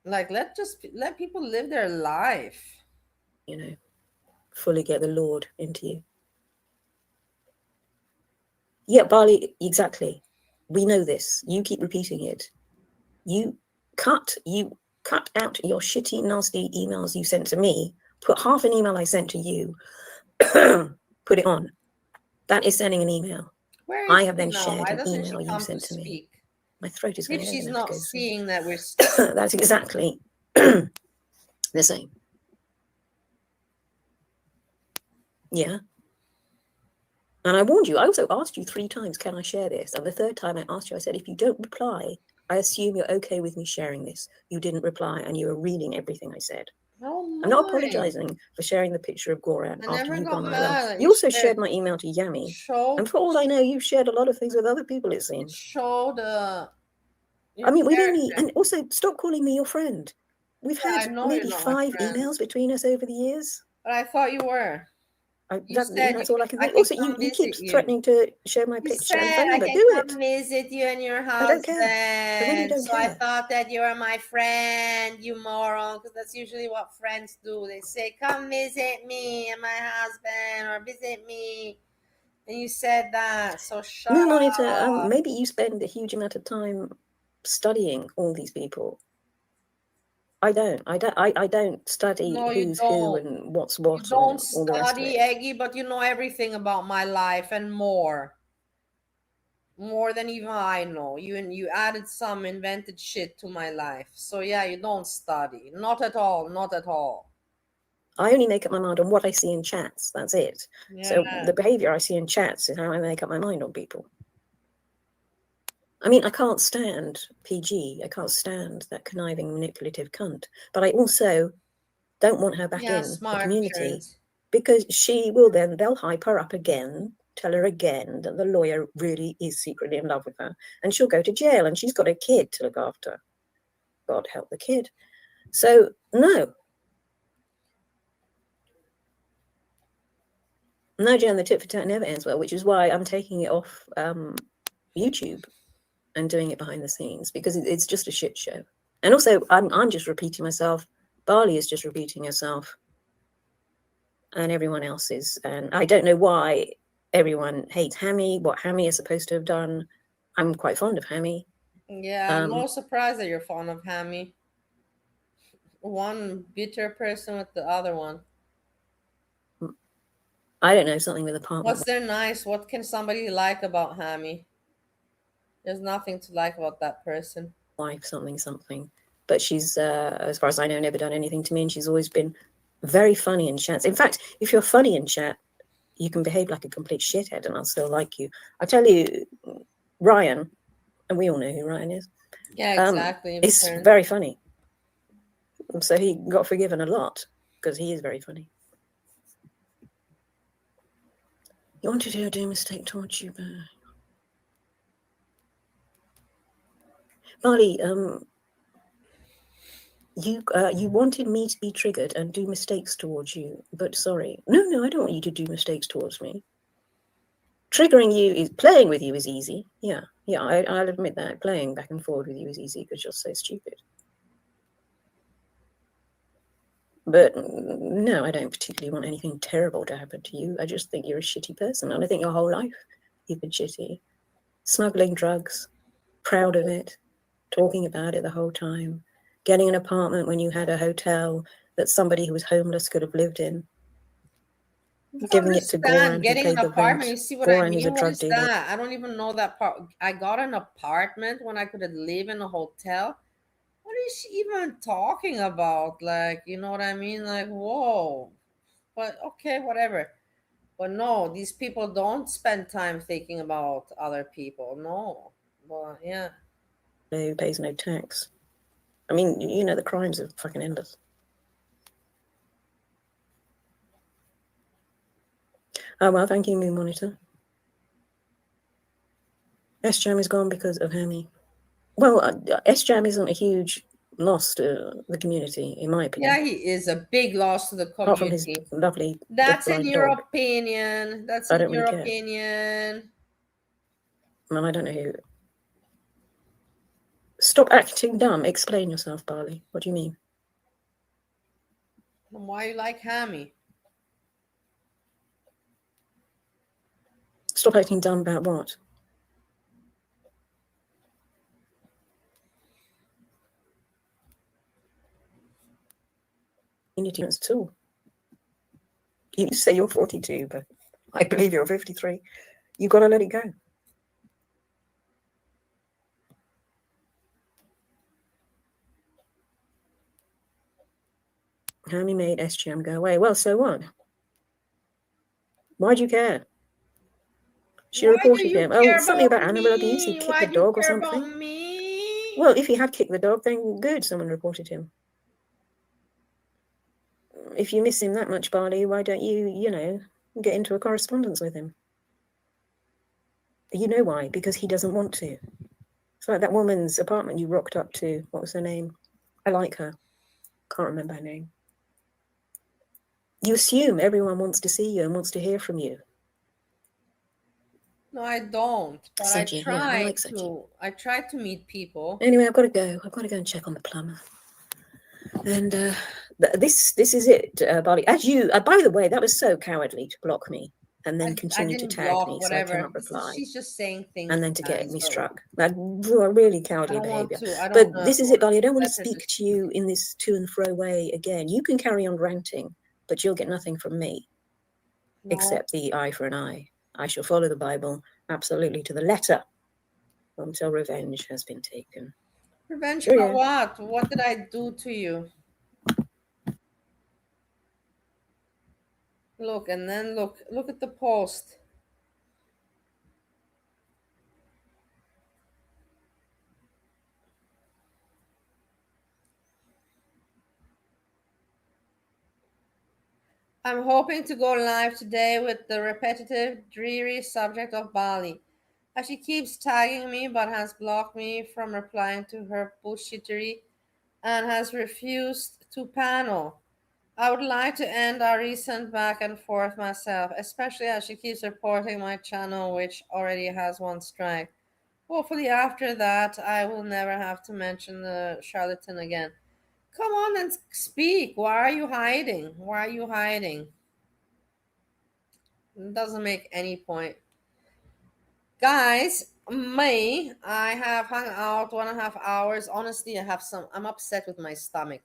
[SPEAKER 2] Like let people live their life.
[SPEAKER 11] You know, fully get the Lord into you. Yeah, Barley, exactly. We know this. You keep repeating it. You cut out your shitty, nasty emails you sent to me, put half an email I sent to you, put it on. That is sending an email. I have then shared an email you sent to me. My throat is going.
[SPEAKER 2] If she's not seeing that we're
[SPEAKER 11] that's exactly the same. Yeah. And I warned you. I also asked you 3 times, can I share this? And the third time I asked you, I said, if you don't reply, I assume you're okay with me sharing this. You didn't reply, and you were reading everything I said.
[SPEAKER 2] Oh,
[SPEAKER 11] I'm not
[SPEAKER 2] my.
[SPEAKER 11] apologizing for sharing the picture of Goran
[SPEAKER 2] I
[SPEAKER 11] after
[SPEAKER 2] never
[SPEAKER 11] you've
[SPEAKER 2] got
[SPEAKER 11] gone
[SPEAKER 2] mad.
[SPEAKER 11] IRL. You also shared my email to Yammie.
[SPEAKER 2] Show,
[SPEAKER 11] And for all I know, you've shared a lot of things with other people, it seems.
[SPEAKER 2] show the.
[SPEAKER 11] I mean, we've only, and also stop calling me your friend. We've
[SPEAKER 2] Yeah, I
[SPEAKER 11] had
[SPEAKER 2] know
[SPEAKER 11] maybe
[SPEAKER 2] you're not my
[SPEAKER 11] 5
[SPEAKER 2] friend.
[SPEAKER 11] emails between us over the years.
[SPEAKER 2] But I thought you were. You said
[SPEAKER 11] That's all I can think.
[SPEAKER 2] can
[SPEAKER 11] Also,
[SPEAKER 2] come
[SPEAKER 11] you keep
[SPEAKER 2] visit you.
[SPEAKER 11] threatening to share my
[SPEAKER 2] You
[SPEAKER 11] picture and
[SPEAKER 2] said
[SPEAKER 11] phone
[SPEAKER 2] I
[SPEAKER 11] number.
[SPEAKER 2] can
[SPEAKER 11] Do
[SPEAKER 2] come
[SPEAKER 11] it.
[SPEAKER 2] visit you and your
[SPEAKER 11] I
[SPEAKER 2] husband.
[SPEAKER 11] don't care. I really don't
[SPEAKER 2] So I
[SPEAKER 11] care.
[SPEAKER 2] thought that you were my friend, you moron, because that's usually what friends do. They say, come visit me and my husband, or visit me. And you said that. So shut
[SPEAKER 11] No, Monitor,
[SPEAKER 2] up.
[SPEAKER 11] maybe you spend a huge amount of time studying all these people. I don't study
[SPEAKER 2] No, you
[SPEAKER 11] who's
[SPEAKER 2] don't.
[SPEAKER 11] who and what's what.
[SPEAKER 2] You don't
[SPEAKER 11] and all the rest of
[SPEAKER 2] study,
[SPEAKER 11] it.
[SPEAKER 2] Eggy, but you know everything about my life and more. More than even I know. You added some invented shit to my life. So yeah, you don't study. Not at all. Not at all.
[SPEAKER 11] I only make up my mind on what I see in chats. That's it.
[SPEAKER 2] Yeah.
[SPEAKER 11] So the behavior I see in chats is how I make up my mind on people. I mean, I can't stand PG. I can't stand that conniving, manipulative cunt. But I also don't want her back in the community because they'll hype her up again, tell her again that the lawyer really is secretly in love with her, and she'll go to jail, and she's got a kid to look after. God help the kid. So, no. No, Jan, the tit for tat never ends well, which is why I'm taking it off YouTube and doing it behind the scenes, because it's just a shit show. And also, I'm just repeating myself. Barley is just repeating herself. And everyone else is. And I don't know why everyone hates Yammie, what Yammie is supposed to have done. I'm quite fond of Yammie.
[SPEAKER 2] Yeah, I'm not surprised that you're fond of Yammie. One bitter person with the other one.
[SPEAKER 11] I don't know, something with a partner.
[SPEAKER 2] What's there nice? What can somebody like about Yammie? There's nothing to like about that person.
[SPEAKER 11] Wife, something. But she's, as far as I know, never done anything to me, and she's always been very funny in chats. In fact, if you're funny in chat, you can behave like a complete shithead and I'll still like you. I tell you, Ryan, and we all know who Ryan is.
[SPEAKER 2] Yeah, exactly.
[SPEAKER 11] It's very funny. So he got forgiven a lot because he is very funny. You wanted to do a mistake towards you, but Marley, you wanted me to be triggered and do mistakes towards you, but sorry. No, I don't want you to do mistakes towards me. Triggering you playing with you is easy. Yeah, I'll admit that. Playing back and forward with you is easy because you're so stupid. But no, I don't particularly want anything terrible to happen to you. I just think you're a shitty person. And I think your whole life you've been shitty. Smuggling drugs, proud of it, talking about it the whole time, getting an apartment when you had a hotel that somebody who was homeless could have lived in, giving it to Goran,
[SPEAKER 2] getting
[SPEAKER 11] who
[SPEAKER 2] an
[SPEAKER 11] paid the
[SPEAKER 2] apartment.
[SPEAKER 11] rent.
[SPEAKER 2] You see what
[SPEAKER 11] Goran,
[SPEAKER 2] I mean?
[SPEAKER 11] who's a
[SPEAKER 2] What
[SPEAKER 11] drug
[SPEAKER 2] is
[SPEAKER 11] dealer.
[SPEAKER 2] that? I don't even know that part. I got an apartment when I could live in a hotel. What is she even talking about? Like, you know what I mean? Like, whoa. But okay, whatever. But no, these people don't spend time thinking about other people. No. Well, yeah.
[SPEAKER 11] Who pays no tax. I mean, you know, the crimes are fucking endless. Oh, well, thank you, Moon Monitor. S-Jam is gone because of Yammie. Well, S-Jam isn't a huge loss to the community, in my opinion.
[SPEAKER 2] Yeah, he is a big loss to the community.
[SPEAKER 11] Apart from his lovely
[SPEAKER 2] That's in your
[SPEAKER 11] dog.
[SPEAKER 2] opinion. That's
[SPEAKER 11] I
[SPEAKER 2] in
[SPEAKER 11] don't
[SPEAKER 2] your
[SPEAKER 11] really care.
[SPEAKER 2] opinion.
[SPEAKER 11] Well, I don't know who. Stop acting dumb. Explain yourself, Barley. What do you mean?
[SPEAKER 2] And why you like Yammie?
[SPEAKER 11] Stop acting dumb about what? Community at all. You say you're 42, but I believe you're 53. You've got to let it go. Yammie made SGM go away. Well, so what? Why do you care? She
[SPEAKER 2] Why
[SPEAKER 11] reported
[SPEAKER 2] do you
[SPEAKER 11] him.
[SPEAKER 2] care
[SPEAKER 11] Oh, something about
[SPEAKER 2] about
[SPEAKER 11] animal abuse. He
[SPEAKER 2] me?
[SPEAKER 11] kicked
[SPEAKER 2] Why
[SPEAKER 11] the
[SPEAKER 2] do you
[SPEAKER 11] dog or
[SPEAKER 2] care
[SPEAKER 11] something.
[SPEAKER 2] about me?
[SPEAKER 11] Well, if he had kicked the dog, then good. Someone reported him. If you miss him that much, Barley, why don't you, get into a correspondence with him? You know why? Because he doesn't want to. It's like that woman's apartment you rocked up to. What was her name? I like her. Can't remember her name. You assume everyone wants to see you and wants to hear from you.
[SPEAKER 2] No, I don't. But
[SPEAKER 11] Seji, yeah, I like Seji.
[SPEAKER 2] I try to meet people.
[SPEAKER 11] Anyway, I've got to go. I've got to go and check on the plumber. And this is it, Barley. As you, by the way, that was so cowardly to block me and then continue to tag me so I cannot reply.
[SPEAKER 2] She's just saying things.
[SPEAKER 11] And then to get me struck. That really cowardly behaviour. But this is it, Barley. I don't want to speak to you in this to and fro way again. You can carry on ranting, but you'll get nothing from me. No. Except the eye for an eye. I shall follow the Bible absolutely to the letter until revenge has been taken.
[SPEAKER 2] Revenge for what? What did I do to you? Look, and then look at the post. I'm hoping to go live today with the repetitive, dreary subject of Bali. As she keeps tagging me but has blocked me from replying to her bullshittery and has refused to panel. I would like to end our recent back and forth myself, especially as she keeps reporting my channel, which already has one strike. Hopefully after that, I will never have to mention the charlatan again. Come on and speak. Why are you hiding? Why are you hiding? It doesn't make any point. Guys, I have hung out 1.5 hours. Honestly, I'm upset with my stomach.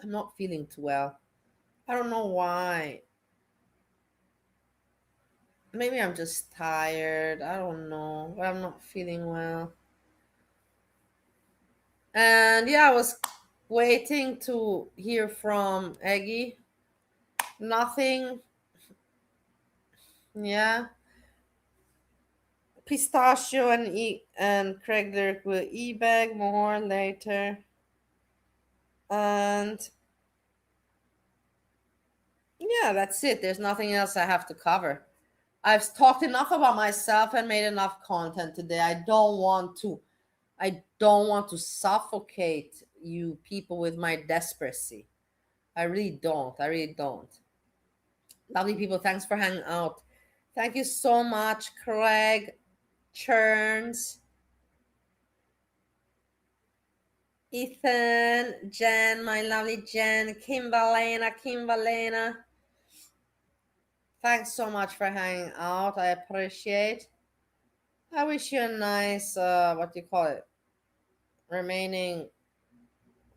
[SPEAKER 2] I'm not feeling too well. I don't know why. Maybe I'm just tired. I don't know, but I'm not feeling well. And yeah, I was waiting to hear from Eggy. Nothing. Yeah. Pistachio and Craig Dirk will e-bag more later. And yeah, that's it. There's nothing else I have to cover. I've talked enough about myself and made enough content today. I don't want to suffocate you people with my desperacy. I really don't. Lovely people, thanks for hanging out. Thank you so much, Craig, Churns, Ethan, Jen, my lovely Jen, Kimbalena. Thanks so much for hanging out. I appreciate. I wish you a nice, remaining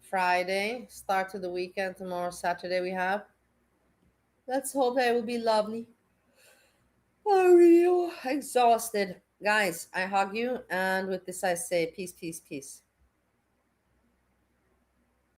[SPEAKER 2] Friday, start to the weekend. Tomorrow, Saturday, we have. Let's hope that it will be lovely. I'm real exhausted. Guys, I hug you. And with this, I say peace, peace, peace.